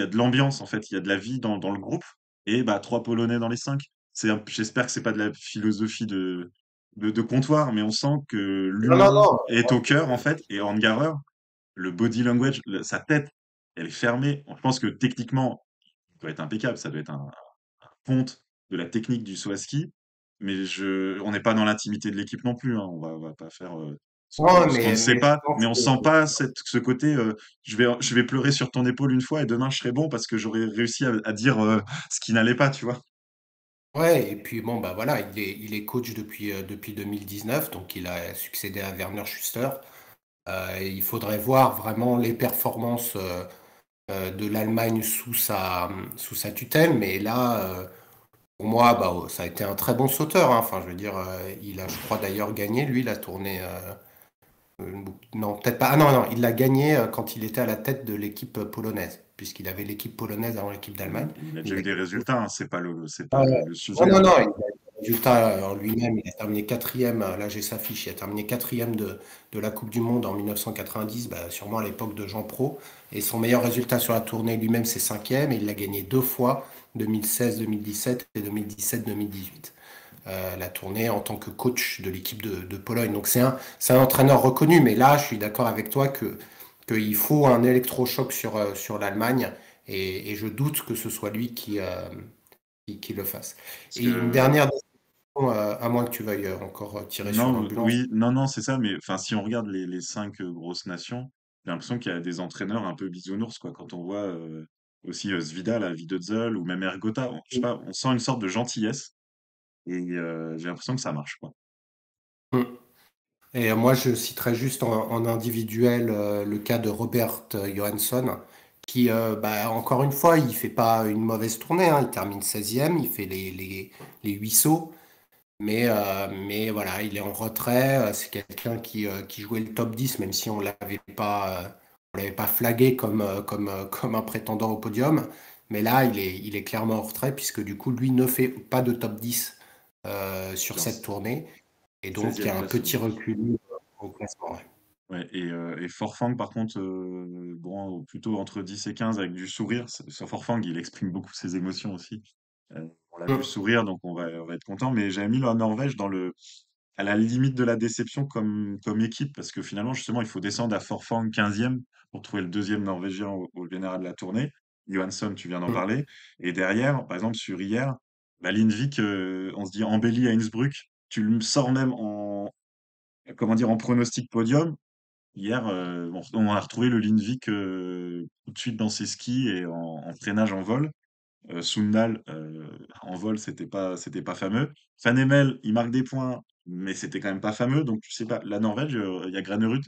a de l'ambiance en fait, il y a de la vie dans le groupe. Et bah trois Polonais dans les cinq. J'espère que c'est pas de la philosophie de comptoir, mais on sent que Non, non, l'humain non. est au cœur en fait. Et Angarer, le body language, sa tête, elle est fermée. Je pense que techniquement, il doit être impeccable. Ça doit être un ponte de la technique du saut à ski. Mais on n'est pas dans l'intimité de l'équipe non plus, hein. On va pas faire Non, ce qu'on ne sait mais je pas, mais pense on que sent pas ce côté. Je vais pleurer sur ton épaule une fois et demain je serai bon parce que j'aurais réussi à dire ce qui n'allait pas, tu vois. ouais, et puis bon, bah voilà, il est coach depuis 2019, donc il a succédé à Werner Schuster. Et il faudrait voir vraiment les performances de l'Allemagne sous sa tutelle, mais là, pour moi, bah, ça a été un très bon sauteur, hein. Enfin, je veux dire, il a, je crois d'ailleurs, gagné, lui, la tournée. Non, peut-être pas. Ah non, non, il l'a gagné quand il était à la tête de l'équipe polonaise, puisqu'il avait l'équipe polonaise avant l'équipe d'Allemagne. Il a déjà Il eu a des gagné deux résultats, hein, c'est pas fois. le Non, sujet, non, hein. non, il a le résultat en lui-même, il a terminé quatrième. Là, j'ai sa fiche, il a terminé quatrième de la Coupe du Monde en 1990, bah, sûrement à l'époque de Jean Pro. Et son meilleur résultat sur la tournée lui-même, c'est cinquième, et il l'a gagné deux fois, 2016-2017 et 2017-2018. La tournée en tant que coach de l'équipe de Pologne. Donc c'est un entraîneur reconnu, mais là, je suis d'accord avec toi qu'il faut un électrochoc sur l'Allemagne, et je doute que ce soit lui qui le fasse. Parce Et une que dernière question, à moins que tu veuilles encore tirer sur non, l'ambulance. oui, non, non, c'est ça, mais enfin, si on regarde les cinq grosses nations, j'ai l'impression qu'il y a des entraîneurs un peu bisounours, quoi. Quand on voit aussi Svida, la Vidotzel, ou même Ergota, je sais pas, on sent une sorte de gentillesse, et j'ai l'impression que ça marche, quoi. Mm. Et moi, je citerai juste en individuel le cas de Robert Johansson, qui, bah, encore une fois, il fait pas une mauvaise tournée, hein. Il termine 16e, il fait les 8 sauts. Mais voilà, il est en retrait. C'est quelqu'un qui jouait le top 10, même si on l'avait pas flagué comme un prétendant au podium. Mais là, il est clairement en retrait, puisque du coup, lui ne fait pas de top 10 sur Genre cette tournée. Et donc, il y 16e a un place petit aujourd'hui. recul au classement. Ouais. Ouais, et Forfang, par contre, bon, plutôt entre 10 et 15 avec du sourire. Sur Forfang, il exprime beaucoup ses émotions aussi. On l'a vu Mm. sourire, donc on va être content. Mais j'avais mis la Norvège à la limite de la déception comme équipe, parce que finalement, justement, il faut descendre à Forfang 15e pour trouver le deuxième Norvégien au général de la tournée. Johansson, tu viens d'en Mm. parler. Et derrière, par exemple, sur hier, bah, Lindvik, on se dit embelli à Innsbruck. Tu le sors même comment dire, en pronostic podium. Hier, on a retrouvé le Lindvik tout de suite dans ses skis et en freinage en vol. Sundal, en vol, c'était pas fameux. Van Emel, il marque des points, mais c'était quand même pas fameux. Donc, tu sais pas, la Norvège, il y a Granerud.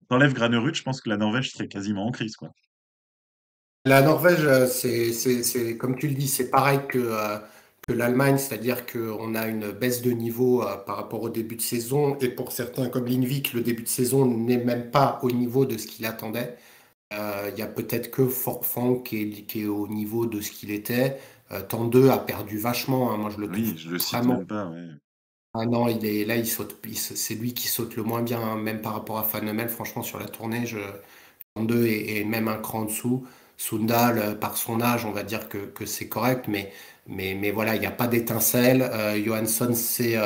T'enlèves Granerud, je pense que la Norvège serait quasiment en crise, quoi. La Norvège, comme tu le dis, c'est pareil que l'Allemagne, c'est-à-dire qu'on a une baisse de niveau par rapport au début de saison, et pour certains comme Lindvik, le début de saison n'est même pas au niveau de ce qu'il attendait. Il y a peut-être que Forfang qui est au niveau de ce qu'il était. Temps 2 a perdu vachement, hein. Moi, je le trouve Oui, je le cite vraiment. même pas, ouais. Ah non, il est là, c'est lui qui saute le moins bien, hein, même par rapport à Van Franchement, sur la tournée, Temps 2 est même un cran en dessous. Sundal, par son âge, on va dire que c'est correct, mais voilà, il n'y a pas d'étincelle. Johansson, c'est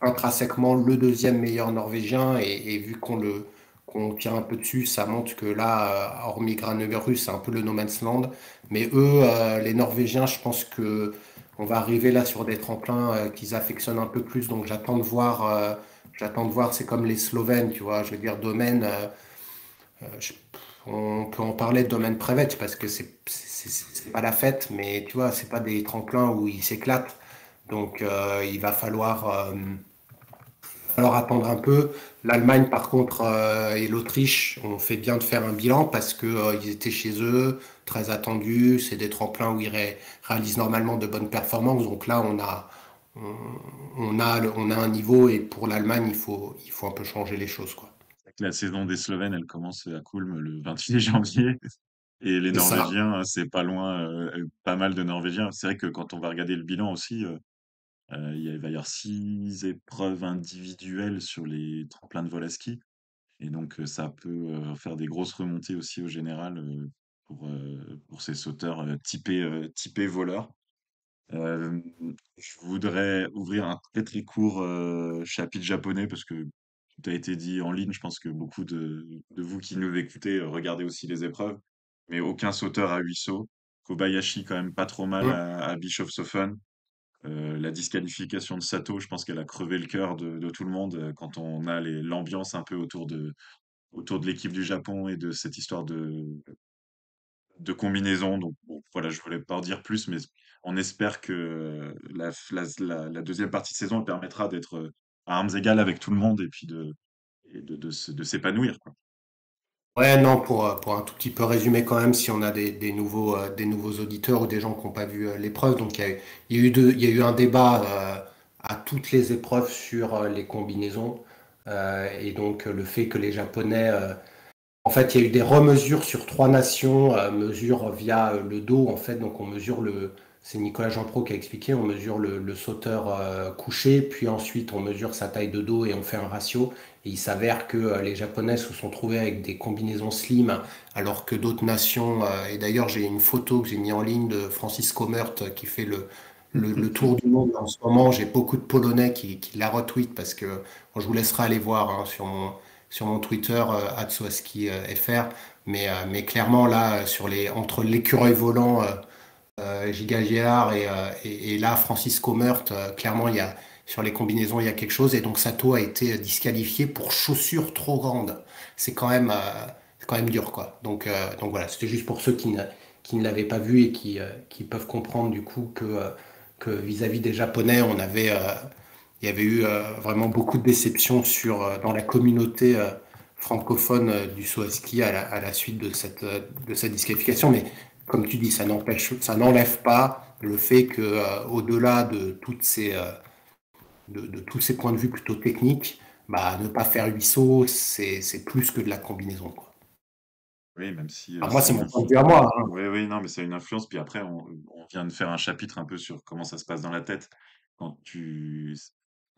intrinsèquement le deuxième meilleur Norvégien, et vu qu'on tire un peu dessus, ça montre que là, hormis Granerud, c'est un peu le no man's land. Mais eux, les Norvégiens, je pense que on va arriver là sur des tremplins qu'ils affectionnent un peu plus. Donc j'attends de voir. J'attends de voir. C'est comme les Slovènes, tu vois. Je veux dire, domaine. Je- on peut en parler de domaine Prévert parce que c'est pas la fête, mais tu vois, c'est pas des tremplins où ils s'éclatent. Donc il va falloir attendre un peu. L'Allemagne, par contre, et l'Autriche ont fait bien de faire un bilan parce que ils étaient chez eux, très attendus. C'est des tremplins où ils réalisent normalement de bonnes performances. Donc là, on, on a un niveau, et pour l'Allemagne, il faut un peu changer les choses, quoi. La saison des Slovènes, elle commence à Kulm le 28 janvier. Et les C'est ça. Norvégiens, c'est pas loin, pas mal de Norvégiens. C'est vrai que quand on va regarder le bilan aussi, il va y avoir 6 épreuves individuelles sur les tremplins de vol à ski. Et donc, ça peut faire des grosses remontées aussi au général pour ces sauteurs typés voleurs. Euh, je voudrais ouvrir un très très court chapitre japonais parce que tout a été dit en ligne. Je pense que beaucoup de vous qui nous écoutez regardez aussi les épreuves, mais aucun sauteur à 8 sauts. Kobayashi quand même pas trop mal Mm. à Bischofshofen. La disqualification de Sato, je pense qu'elle a crevé le cœur de tout le monde quand on a l'ambiance un peu autour de l'équipe du Japon et de cette histoire de combinaison. Donc bon, voilà, je voulais pas en dire plus, mais on espère que la deuxième partie de saison elle permettra d'être à armes égales avec tout le monde et puis de s'épanouir, quoi. Ouais, non, pour un tout petit peu résumer quand même, si on a des nouveaux auditeurs ou des gens qui n'ont pas vu l'épreuve, donc il y a eu un débat à toutes les épreuves sur les combinaisons, et donc le fait que les Japonais, en fait, il y a eu des remesures sur trois nations, mesures via le dos, en fait. Donc, c'est Nicolas Jean-Pro qui a expliqué, on mesure le sauteur couché, puis ensuite on mesure sa taille de dos et on fait un ratio. Et il s'avère que les Japonais se sont trouvés avec des combinaisons slim, alors que d'autres nations, et d'ailleurs, j'ai une photo que j'ai mis en ligne de Francis Comert qui fait le tour du monde en ce moment. J'ai beaucoup de Polonais qui la retweetent parce que bon, je vous laisserai aller voir hein, sur mon Twitter, @soaski_fr. Mais clairement, là, entre l'écureuil volant, Giga Gélard, et là, Francis Comert, clairement, sur les combinaisons, il y a quelque chose. Et donc, Sato a été disqualifié pour chaussures trop grandes. C'est quand même dur, quoi. Donc voilà, c'était juste pour ceux qui ne l'avaient pas vu et qui peuvent comprendre, du coup, que vis-à-vis des Japonais, il y avait eu vraiment beaucoup de déceptions dans la communauté francophone du saut à ski à la suite de cette disqualification. Mais comme tu dis, ça n'enlève pas le fait que, au-delà de tous ces points de vue plutôt techniques, bah, ne pas faire 8 sauts, c'est plus que de la combinaison, quoi. Oui, même si Alors moi, ça a c'est une mon point de vue à moi, hein. oui, oui, non, mais ça a une influence. Puis après, on vient de faire un chapitre un peu sur comment ça se passe dans la tête. Quand si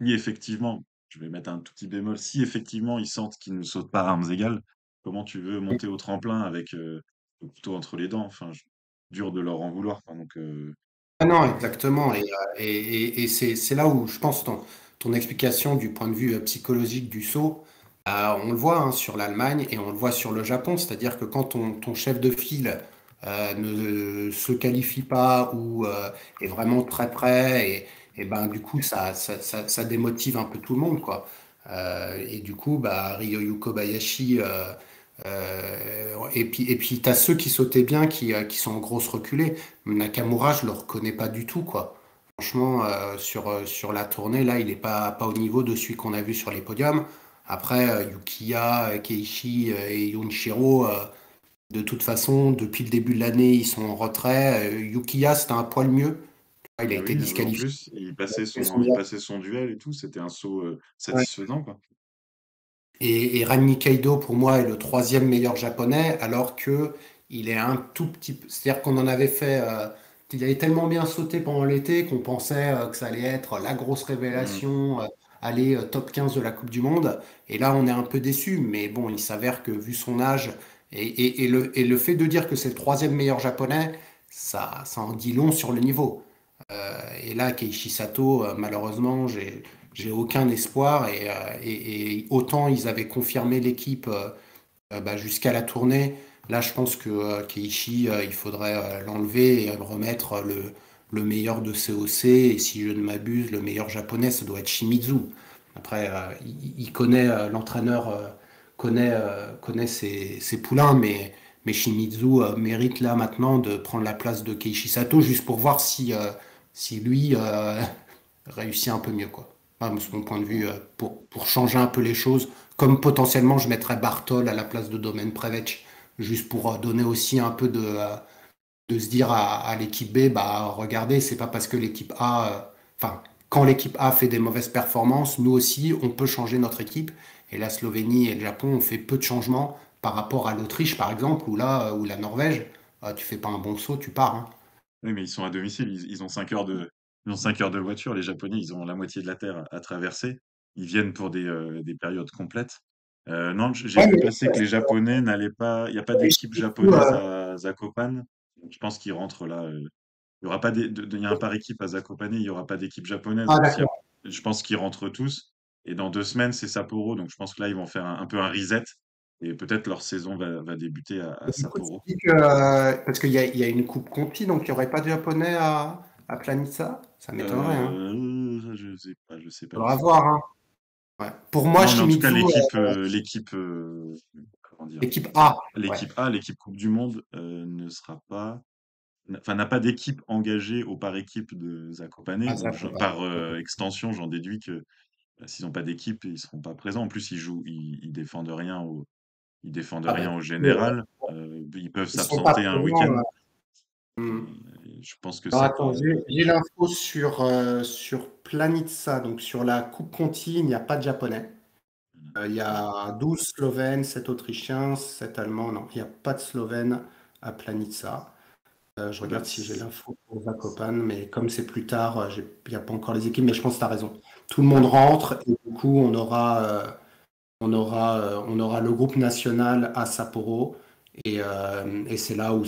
effectivement, je vais mettre un tout petit bémol, si effectivement ils sentent qu'ils ne sautent pas à armes égales, comment tu veux monter au tremplin avec le couteau entre les dents? Enfin, dur de leur en vouloir, quoi. Donc, Ah non, exactement. Et c'est là où je pense ton explication du point de vue psychologique du saut, on le voit hein, sur l'Allemagne et on le voit sur le Japon. C'est-à-dire que quand ton chef de file ne se qualifie pas ou est vraiment très près, et ben, du coup, ça démotive un peu tout le monde, quoi. Et du coup, bah, Ryoyu Kobayashi. Et puis, tu as ceux qui sautaient bien qui sont en grosse reculée. Nakamura, je le reconnais pas du tout, quoi. Franchement, sur la tournée, là, il n'est pas au niveau de celui qu'on a vu sur les podiums. Après, Yukiya, Keiichi et Yunshiro, de toute façon, depuis le début de l'année, ils sont en retrait. Yukiya, c'était un poil mieux. Il a ah été oui, en disqualifié. plus, Son il gars. passait son duel et tout, c'était un saut Ouais. satisfaisant, quoi. Et Rani Kaido, pour moi, est le troisième meilleur japonais, alors que il est un tout petit peu. C'est-à-dire qu'on en avait fait. Il avait tellement bien sauté pendant l'été qu'on pensait que ça allait être la grosse Mm. révélation, aller top 15 de la Coupe du Monde. Et là, on est un peu déçu. Mais bon, il s'avère que, vu son âge Et le fait de dire que c'est le troisième meilleur japonais, ça en dit long sur le niveau. Et là, Keiichi Sato, malheureusement, j'ai aucun espoir. Et autant ils avaient confirmé l'équipe bah, jusqu'à la tournée, là, je pense que Keiichi, il faudrait l'enlever et remettre le meilleur de COC. Et si je ne m'abuse, le meilleur japonais, ça doit être Shimizu. Après, il connaît, l'entraîneur connaît ses poulains, mais Shimizu mérite là maintenant de prendre la place de Keiichi Sato juste pour voir si lui réussit un peu mieux, quoi. Enfin, c'est mon point de vue, pour changer un peu les choses, comme potentiellement je mettrais Bartol à la place de Domen Preveč, juste pour donner aussi un peu de se dire à l'équipe B, bah regardez, c'est pas parce que l'équipe A, enfin, quand l'équipe A fait des mauvaises performances, nous aussi, on peut changer notre équipe. Et la Slovénie et le Japon ont fait peu de changements par rapport à l'Autriche, par exemple, ou la Norvège, tu fais pas un bon saut, tu pars, hein. Oui, mais ils sont à domicile, ils ont 5 heures ils ont 5 heures de voiture. Les Japonais, ils ont la moitié de la Terre à traverser. Ils viennent pour des périodes complètes. Non, j'ai Ouais, vu mais passer que les Japonais n'allaient pas. Il n'y a pas d'équipe du coup, japonaise à Zakopane. Donc, je pense qu'ils rentrent là. Il y aura pas il y a un par équipe à Zakopane, il n'y aura pas d'équipe japonaise. ah Donc, d'accord. je pense qu'ils rentrent tous. Et dans 2 semaines, c'est Sapporo. Donc, je pense que là, ils vont faire un peu un reset. Et peut-être leur saison va débuter à Du coup, tu Sapporo. dis que, parce qu'il y a une coupe Conti, donc il n'y aurait pas de japonais à Planitza? Ça m'étonnerait, hein. Je sais pas du Faudra tout. voir, hein. Ouais. Pour moi, Non, mais en tout cas, Shimizu, comment dire, équipe A. Ouais. l'équipe A, l'équipe Coupe du Monde, ne sera pas, enfin, n'a pas d'équipe engagée au par équipe de Zakopane. À Donc, Zakopane. par extension, j'en déduis que s'ils n'ont pas d'équipe, ils seront pas présents. En plus, ils défendent rien ils défendent Ah bah, rien au du coup, général. Ils peuvent ils sont pas s'absenter un très loin, week-end. là. Et, Hmm. et je pense que Alors, ça attends, peut. j'ai l'info sur Planitza, donc sur la coupe Conti, il n'y a pas de japonais. Il y a 12 Slovènes, 7 Autrichiens, 7 Allemands. Non, il n'y a pas de Slovènes à Planitza. Je Ah bah, regarde si j'ai l'info pour Zakopane, mais comme c'est plus tard, il n'y a pas encore les équipes, mais je pense que tu as raison. Tout le monde rentre et du coup, on aura le groupe national à Sapporo et c'est là où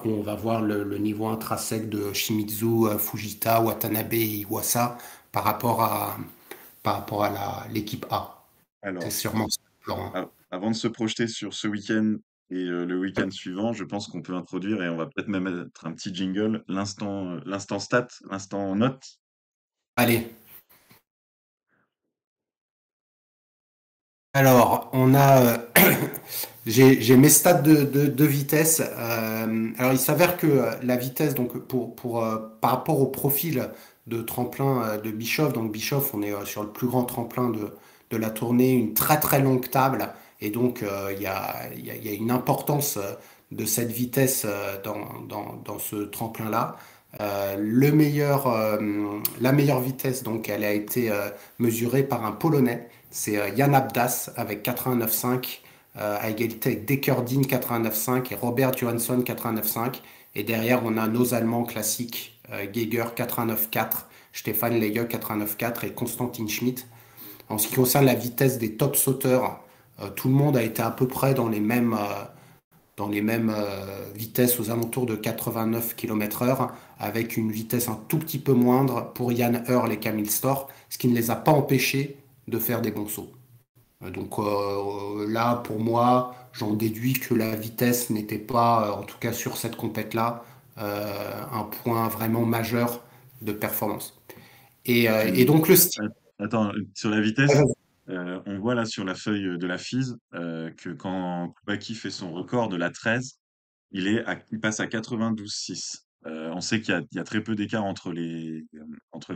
on va voir le niveau intrinsèque de Shimizu, Fujita, Watanabe et Iwasa par rapport à l'équipe A. C'est alors, sûrement ça, Laurent. avant de se projeter sur ce week-end et le week-end suivant, je pense qu'on peut introduire et on va peut-être même mettre un petit jingle, l'instant stat, l'instant note. Allez. Alors, on a, j'ai mes stats de vitesse. Alors, il s'avère que la vitesse, donc par rapport au profil de tremplin de Bischoff, donc Bischoff, on est sur le plus grand tremplin de la tournée, une très très longue table, et donc il y a une importance de cette vitesse dans ce tremplin-là. La meilleure vitesse, donc, elle a été mesurée par un Polonais. C'est Jan Abdas avec 89,5 à égalité avec Dekerdin 89,5 et Robert Johansson 89,5. Et derrière, on a nos Allemands classiques, Geiger 89,4, Stefan Leye 89,4 et Konstantin Schmidt. En ce qui concerne la vitesse des top sauteurs, tout le monde a été à peu près dans les mêmes vitesses aux alentours de 89 km/h, avec une vitesse un tout petit peu moindre pour Jan Earl et Camille Storr, ce qui ne les a pas empêchés de faire des bons sauts. Donc là, pour moi, j'en déduis que la vitesse n'était pas, en tout cas sur cette compète-là, un point vraiment majeur de performance. Et Tu- donc le style. Attends, sur la vitesse, on voit là sur la feuille de la FISE que quand Koubaki fait son record de la 13, il passe à 92,6. On sait il y a très peu d'écart entre les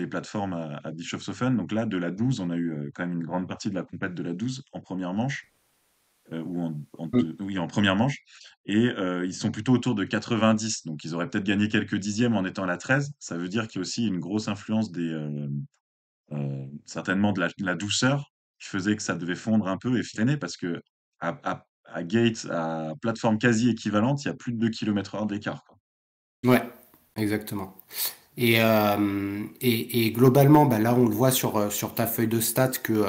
plateformes à Bischofshofen. Donc là, de la 12, on a eu quand même une grande partie de la compète de la 12 en première manche, ou oui, en première manche. Et ils sont plutôt autour de 90. Donc ils auraient peut-être gagné quelques dixièmes en étant à la 13. Ça veut dire qu'il y a aussi une grosse influence certainement de la douceur qui faisait que ça devait fondre un peu et freiner parce que à gate, à plateforme quasi équivalente, il y a plus de 2 km/h d'écart, quoi. Ouais, exactement. Et globalement, bah là, on le voit sur ta feuille de stats que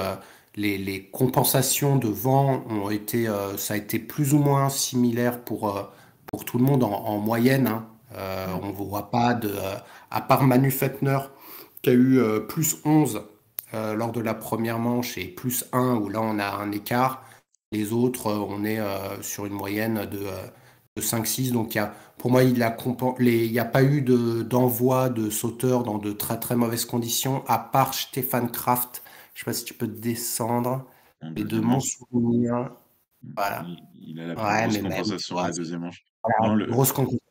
les compensations de vent ont été, ça a été plus ou moins similaire pour tout le monde en moyenne, hein. Mm. On ne voit pas à part Manu Fettner qui a eu plus 11 lors de la première manche et plus 1 où là on a un écart. Les autres, on est sur une moyenne de 5-6. Donc pour moi, il n'y a pas eu d'envoi de sauteurs dans de très très mauvaises conditions, à part Stéphane Kraft. Je sais pas si tu peux descendre. En Et de deuxième mon manche, souvenir, voilà. il a la plus Ouais, grosse mais même, tu compensation de vois, la deuxième manche. voilà, Non, grosse compétition.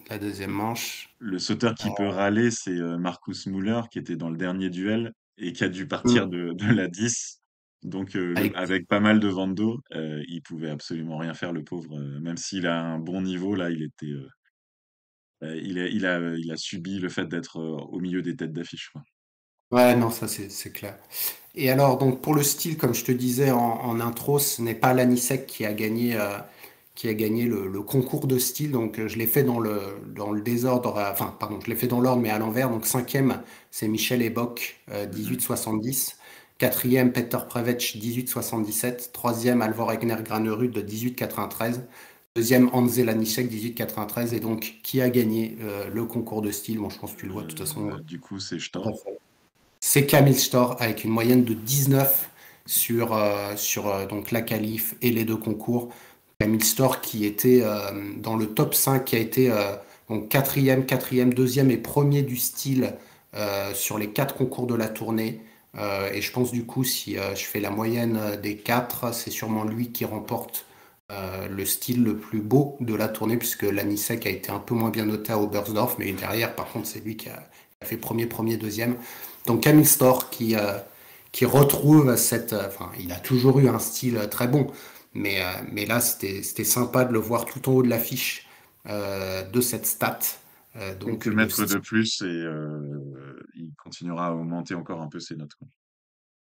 La deuxième manche. le sauteur qui peut râler, c'est Marcus Müller, qui était dans le dernier duel et qui a dû partir Hmm. de la 10. Donc, Avec- avec pas mal de vent d'eau, il pouvait absolument rien faire, le pauvre. Même s'il a un bon niveau, là, il a subi le fait d'être au milieu des têtes d'affiche, quoi. Ouais, non, ça c'est clair. Et alors, donc pour le style, comme je te disais en intro, ce n'est pas l'Anisec qui a gagné le concours de style. Donc je l'ai fait dans le désordre, enfin, pardon, je l'ai fait dans l'ordre, mais à l'envers. Donc cinquième, c'est Michel Ebok, Mhm. 1870. Quatrième, Peter Prevec, 1877. Troisième, Alvor Egner Granerud, 1893. Deuxième, Hanze Lanišek, 1893. Et donc, qui a gagné le concours de style? Bon, je pense que tu le vois de toute façon. Du coup, c'est Storr. C'est Camille Storr avec une moyenne de 19 sur donc la qualif et les deux concours. Camille Storr qui était dans le top 5, qui a été donc quatrième, deuxième et premier du style sur les quatre concours de la tournée. Et je pense du coup, si je fais la moyenne des quatre, c'est sûrement lui qui remporte le style le plus beau de la tournée, puisque l'Anisek a été un peu moins bien noté à Oberstdorf, mais derrière, par contre, c'est lui qui a fait premier, deuxième. Donc Camille Storr qui retrouve enfin, il a toujours eu un style très bon, mais là, c'était sympa de le voir tout en haut de l'affiche de cette stat. Donc Quelques le mètres de style. plus et il continuera à augmenter encore un peu ses notes, quoi.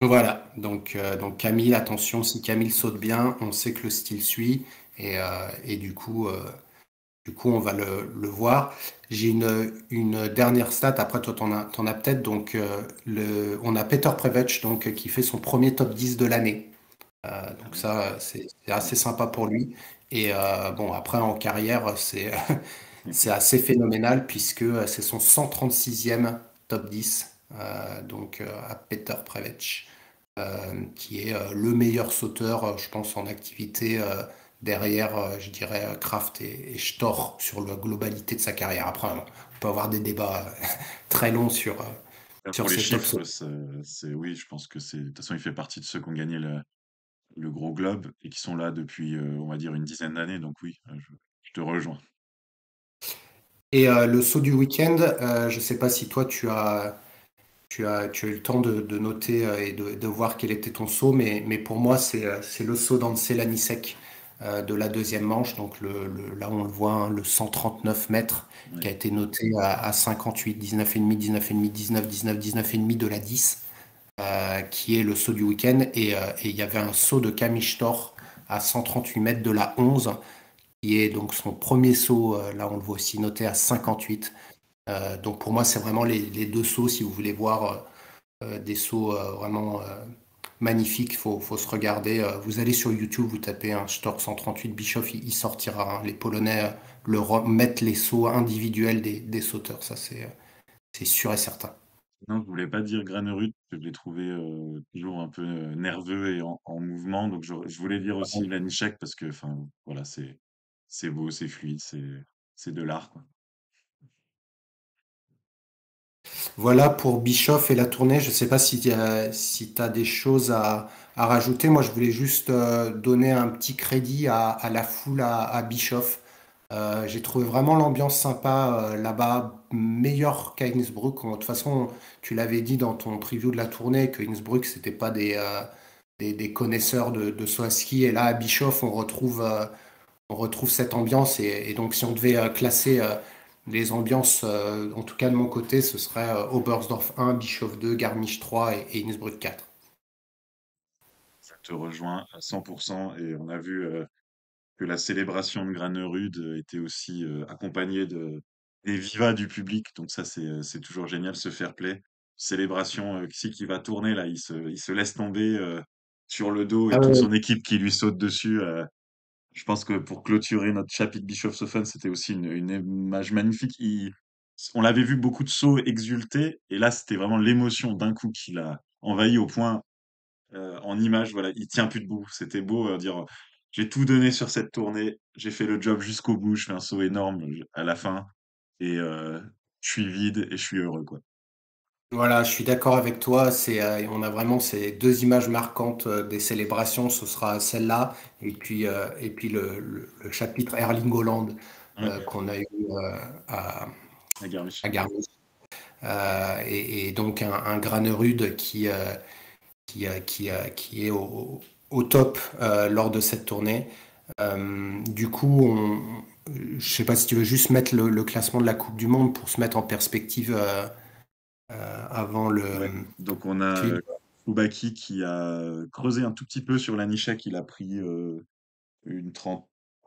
Voilà, donc Camille, attention, si Camille saute bien, on sait que le style suit, et du coup, on va le voir. J'ai une dernière stat, après toi t'en as peut-être, donc on a Peter Prevec donc, qui fait son premier top 10 de l'année. Ah Donc oui. ça, c'est assez sympa pour lui. Et bon, après en carrière, c'est assez phénoménal puisque c'est son 136e top 10, donc à Peter Prevec, qui est le meilleur sauteur, je pense, en activité derrière, je dirais, Kraft et Storr sur la globalité de sa carrière. Après, on peut avoir des débats très longs Pour sur les ces top chiffres, sauteurs. oui, je pense que de toute façon, il fait partie de ceux qui ont gagné le gros globe et qui sont là depuis, on va dire, une dizaine d'années. Donc oui, je te rejoins. Et le saut du week-end, je ne sais pas si toi tu as eu le temps de noter et de voir quel était ton saut, mais pour moi, c'est le saut d'Ansel Lanisek de la deuxième manche. Donc là, on le voit, hein, le 139 mètres qui Oui. a été noté à 58, 19,5, 19,5, 19, 19, 19,5 de la 10, qui est le saut du week-end. Et il y avait un saut de Camille Storr à 138 mètres de la 11, qui est donc son premier saut. Là, on le voit aussi noté à 58. Donc pour moi, c'est vraiment les deux sauts, si vous voulez voir des sauts vraiment magnifiques. Faut se regarder. Vous allez sur YouTube, vous tapez un Stork 138 Bischoff, il sortira, hein. Les Polonais mettent les sauts individuels des sauteurs. Ça, c'est sûr et certain. Non, je voulais pas dire Granerud, parce que je l'ai trouvé toujours un peu nerveux et en mouvement. Donc je voulais dire aussi Lanišek parce que, enfin, voilà, c'est beau, c'est fluide, c'est de l'art, quoi. Voilà pour Bischoff et la tournée. Je ne sais pas si tu as des choses à rajouter. Moi, je voulais juste donner un petit crédit à la foule à Bischoff. J'ai trouvé vraiment l'ambiance sympa là-bas, meilleure qu'à Innsbruck. De toute façon, tu l'avais dit dans ton preview de la tournée que Innsbruck, c'était pas des connaisseurs de saut à ski. Et là, à Bischoff, on retrouve cette ambiance. Et donc, si on devait classer les ambiances, en tout cas de mon côté, ce serait Oberstdorf 1, Bischoff 2, Garmisch 3 et Innsbruck 4. Ça te rejoint à 100% et on a vu que la célébration de Granerud était aussi accompagnée des vivas du public. Donc ça, c'est toujours génial, ce fair play. Célébration, qui va tourner là, il se laisse tomber. sur le dos Ah et toute ouais. son équipe qui lui saute dessus. Je pense que pour clôturer notre chapitre Bischofshofen, c'était aussi une image magnifique. On l'avait vu beaucoup de sauts exulter, et là, c'était vraiment l'émotion d'un coup qui l'a envahi au point, en image, voilà, il tient plus debout. C'était beau, dire, j'ai tout donné sur cette tournée, j'ai fait le job jusqu'au bout, je fais un saut énorme à la fin, et je suis vide et je suis heureux, quoi. Voilà, je suis d'accord avec toi. On a vraiment ces deux images marquantes des célébrations. Ce sera celle-là et puis le chapitre Erling Haaland Ouais, qu'on a eu à, à Garmisch. à Garmisch. Et donc un Granerud qui est au top lors de cette tournée. Du coup, je sais pas si tu veux juste mettre le classement de la Coupe du Monde pour se mettre en perspective avant Ouais, le donc on a Philippe. Koubaki qui a creusé un tout petit peu sur l'Anichek, il a pris une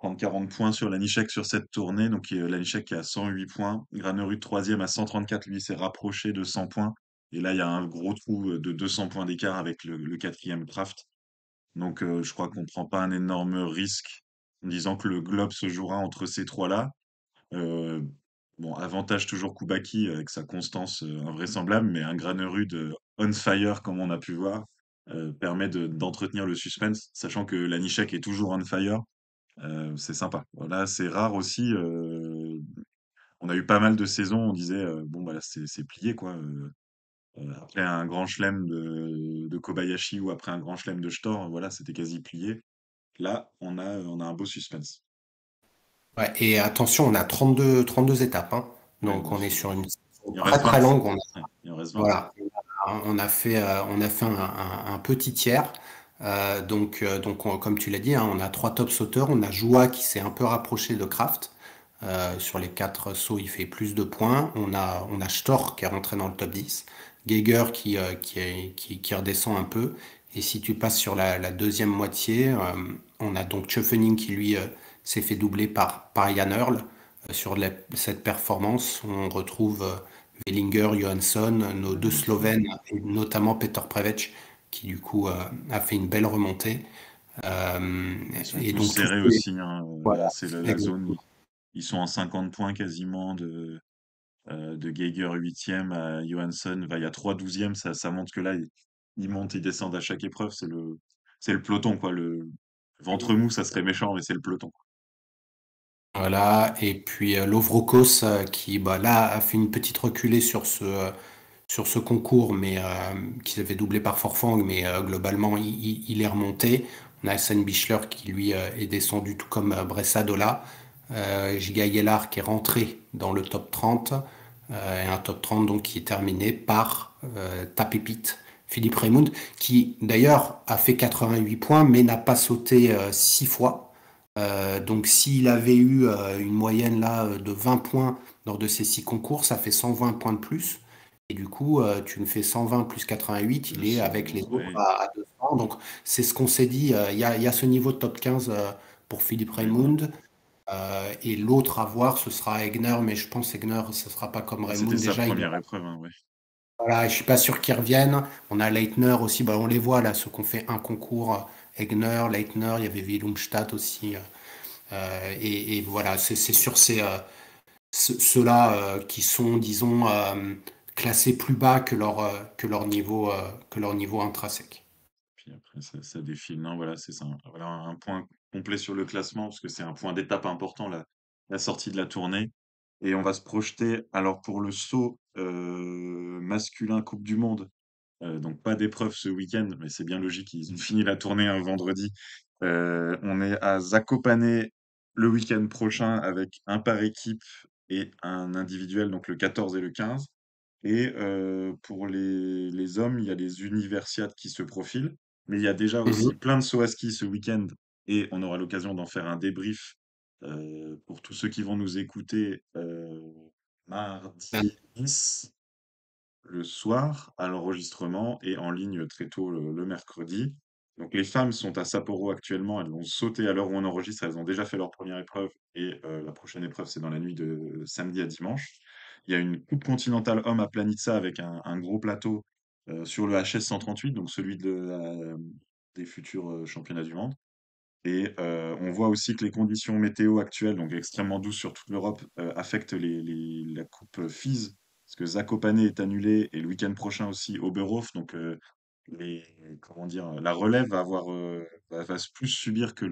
30-40 points sur l'Anichek sur cette tournée, donc l'Anichek qui est à 108 points, Granerud troisième à 134, lui s'est rapproché de 100 points, et là il y a un gros trou de 200 points d'écart avec le quatrième Kraft, donc je crois qu'on prend pas un énorme risque en disant que le globe se jouera entre ces trois-là. Euh, bon, avantage toujours Koubaki avec sa constance invraisemblable, mais un Granerud on fire, comme on a pu voir, permet d'entretenir le suspense, sachant que l'Anichek est toujours on fire. C'est sympa. Voilà, c'est rare aussi. On a eu pas mal de saisons, on disait, bon, bah là, c'est plié, quoi. Après un grand chelem de Kobayashi ou après un grand chelem de Stor, voilà, c'était quasi plié. Là, on a un beau suspense. Ouais, et attention, on a 32 étapes, hein. Ouais, Donc on est sur une saison il en très reste très 20. longue. Ouais, il en reste 20. Voilà, on a fait un petit tiers. Comme tu l'as dit, hein, on a trois top sauteurs. On a Joua qui s'est un peu rapproché de Kraft. Sur les quatre sauts, il fait plus de points. On a Storr qui est rentré dans le top 10. Geiger qui redescend un peu. Et si tu passes sur la deuxième moitié, on a donc Schöffening qui lui s'est fait doubler par Jan Earl. Cette performance, on retrouve Vellinger, Johansson, nos deux Johansson. Slovènes, et notamment Peter Prevec, qui du coup a fait une belle remontée. Euh, Ils sont et tous donc tous serrés ces... aussi, hein. Voilà, Là, c'est la zone. exactement. Ils sont en 50 points quasiment de Geiger huitième à Johansson. Bah, il y a 3 douzièmes. Ça montre que là, ils montent, ils descendent à chaque épreuve. C'est le peloton, quoi. Le ventre mou, ça serait méchant, mais c'est le peloton. Voilà, et puis Lovrokos qui bah, là a fait une petite reculée sur ce concours, mais qui s'est fait doubler par Forfang, mais globalement il est remonté. On a Hassan Bichler qui lui est descendu tout comme Bressadola. Giga Yellar qui est rentré dans le top 30, et un top 30 donc qui est terminé par ta pépite Philippe Raymonde, qui d'ailleurs a fait 88 points mais n'a pas sauté 6 fois. Donc s'il avait eu une moyenne là de 20 points lors de ces 6 concours, ça fait 120 points de plus. Et du coup, tu me fais 120 plus 88, il est avec les autres Ouais, à 200. Donc c'est ce qu'on s'est dit. Il y a ce niveau de top 15 pour Philippe Raymond. Raymonde. Et l'autre à voir, ce sera Egner, mais je pense Egner, ce sera pas comme C'était Raymonde. sa Déjà, première épreuve, hein, ouais. voilà, je suis pas sûr qu'ils reviennent. On a Leitner aussi, bah, on les voit là, ceux qui ont fait un concours. Egner, Leitner, il y avait Willumstad aussi. Et voilà, c'est sur ceux-là qui sont, disons, classés plus bas que leur niveau intrinsèque. Puis après, ça défile. Non, voilà, c'est ça. Voilà un point complet sur le classement, parce que c'est un point d'étape important, la sortie de la tournée. Et on va se projeter, alors pour le saut masculin Coupe du Monde, donc pas d'épreuve ce week-end, mais c'est bien logique, ils ont fini la tournée un vendredi. On est à Zakopane le week-end prochain avec un par équipe et un individuel, donc le 14 et le 15. Et pour les hommes, il y a les universiades qui se profilent, mais il y a déjà Mhm. aussi plein de sauts à ski ce week-end, et on aura l'occasion d'en faire un débrief pour tous ceux qui vont nous écouter mardi 10 le soir à l'enregistrement et en ligne très tôt le mercredi. Donc les femmes sont à Sapporo actuellement, elles vont sauter à l'heure où on enregistre, elles ont déjà fait leur première épreuve et la prochaine épreuve c'est dans la nuit de samedi à dimanche. Il y a une coupe continentale homme à Planitza avec un gros plateau sur le HS 138, donc celui des futurs championnats du monde. Et on voit aussi que les conditions météo actuelles, donc extrêmement douces sur toute l'Europe, affectent la coupe FIS, parce que Zakopane est annulé et le week-end prochain aussi Oberhof. Donc les, comment dire, la relève va avoir, va plus subir que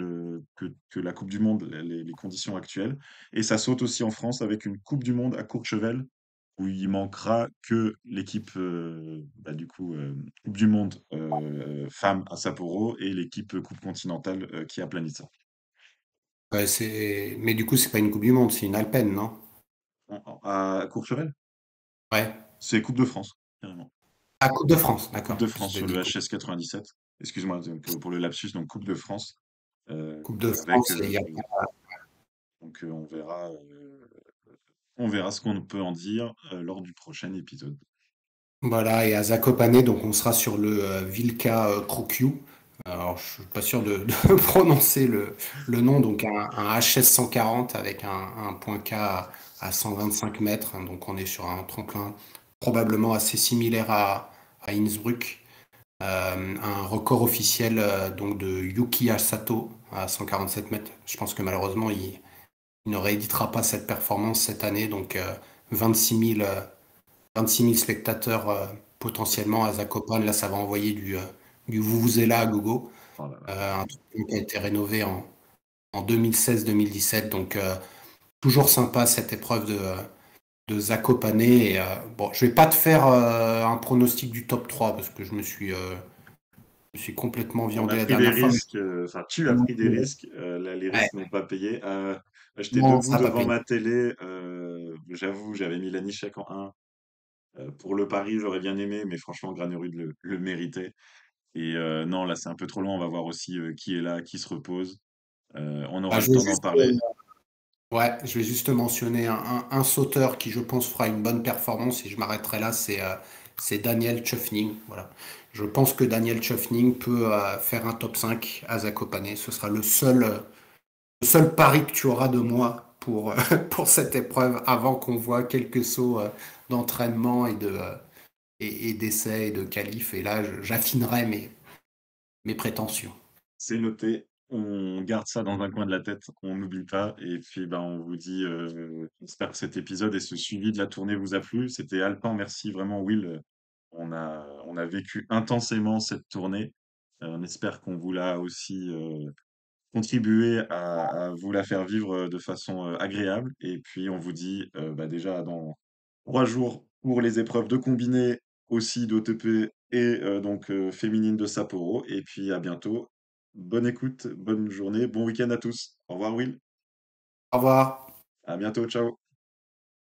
la Coupe du Monde, les conditions actuelles. Et ça saute aussi en France avec une Coupe du Monde à Courchevel, où il manquera que l'équipe, bah, du coup, Coupe du Monde femmes à Sapporo et l'équipe Coupe continentale qui est à Planitza. Ouais, mais du coup, c'est pas une Coupe du Monde, c'est une Alpine, non? À Courchevel, Ouais. c'est Coupe de France, carrément. Ah, Coupe de France, Coupe d'accord. de Je France t'ai sur le dit HS 97. Excuse-moi pour le lapsus, donc Coupe de France. Coupe de Avec, France, et il y a donc on verra ce qu'on peut en dire lors du prochain épisode. voilà, et à Zakopane, donc on sera sur le Vilka Krokiu. Alors, je suis pas sûr de prononcer le nom, donc un HS 140 avec un point K à 125 mètres. Donc on est sur un tremplin probablement assez similaire à Innsbruck. Un record officiel donc de Yuki Sato à 147 mètres. Je pense que malheureusement, il ne rééditera pas cette performance cette année. Donc 26 000, 26 000 spectateurs potentiellement à Zakopane. Là, ça va envoyer du vuvuzela à gogo. Oh là là. Un truc qui a été rénové en 2016-2017. Donc, toujours sympa cette épreuve de Zakopane. Et, bon, je vais pas te faire un pronostic du top 3 parce que je me suis complètement On a viandé la pris des dernière fois. risques, enfin tu as pris des risques, là, les Ouais, risques n'ont pas payé. J'étais non, debout ça n'a pas devant payé. ma télé, j'avoue, j'avais mis l'Anichek en 1. Pour le pari, j'aurais bien aimé, mais franchement, Granerud le méritait. Et non, là, c'est un peu trop loin. On va voir aussi qui est là, qui se repose. On Bah, aura le temps d'en parler. ouais, je vais juste mentionner un sauteur qui, je pense, fera une bonne performance et je m'arrêterai là, c'est Daniel Tchofning. Voilà. Je pense que Daniel Tchofning peut faire un top 5 à Zakopane. Ce sera le seul pari que tu auras de moi pour cette épreuve avant qu'on voit quelques sauts d'entraînement et d'essais et de qualif. Et là, j'affinerai mes prétentions. C'est noté. On garde ça dans un coin de la tête. On n'oublie pas. Et puis, ben, on vous dit, j'espère que cet épisode et ce suivi de la tournée vous a plu. C'était Alpin. Merci vraiment, Will. On a vécu intensément cette tournée. On espère qu'on vous l'a aussi contribué à vous la faire vivre de façon agréable. Et puis, on vous dit bah, déjà dans 3 jours pour les épreuves de combiné aussi d'OTP et donc féminine de Sapporo. Et puis, à bientôt. Bonne écoute, bonne journée, bon week-end à tous. Au revoir, Will. Au revoir. À bientôt. Ciao.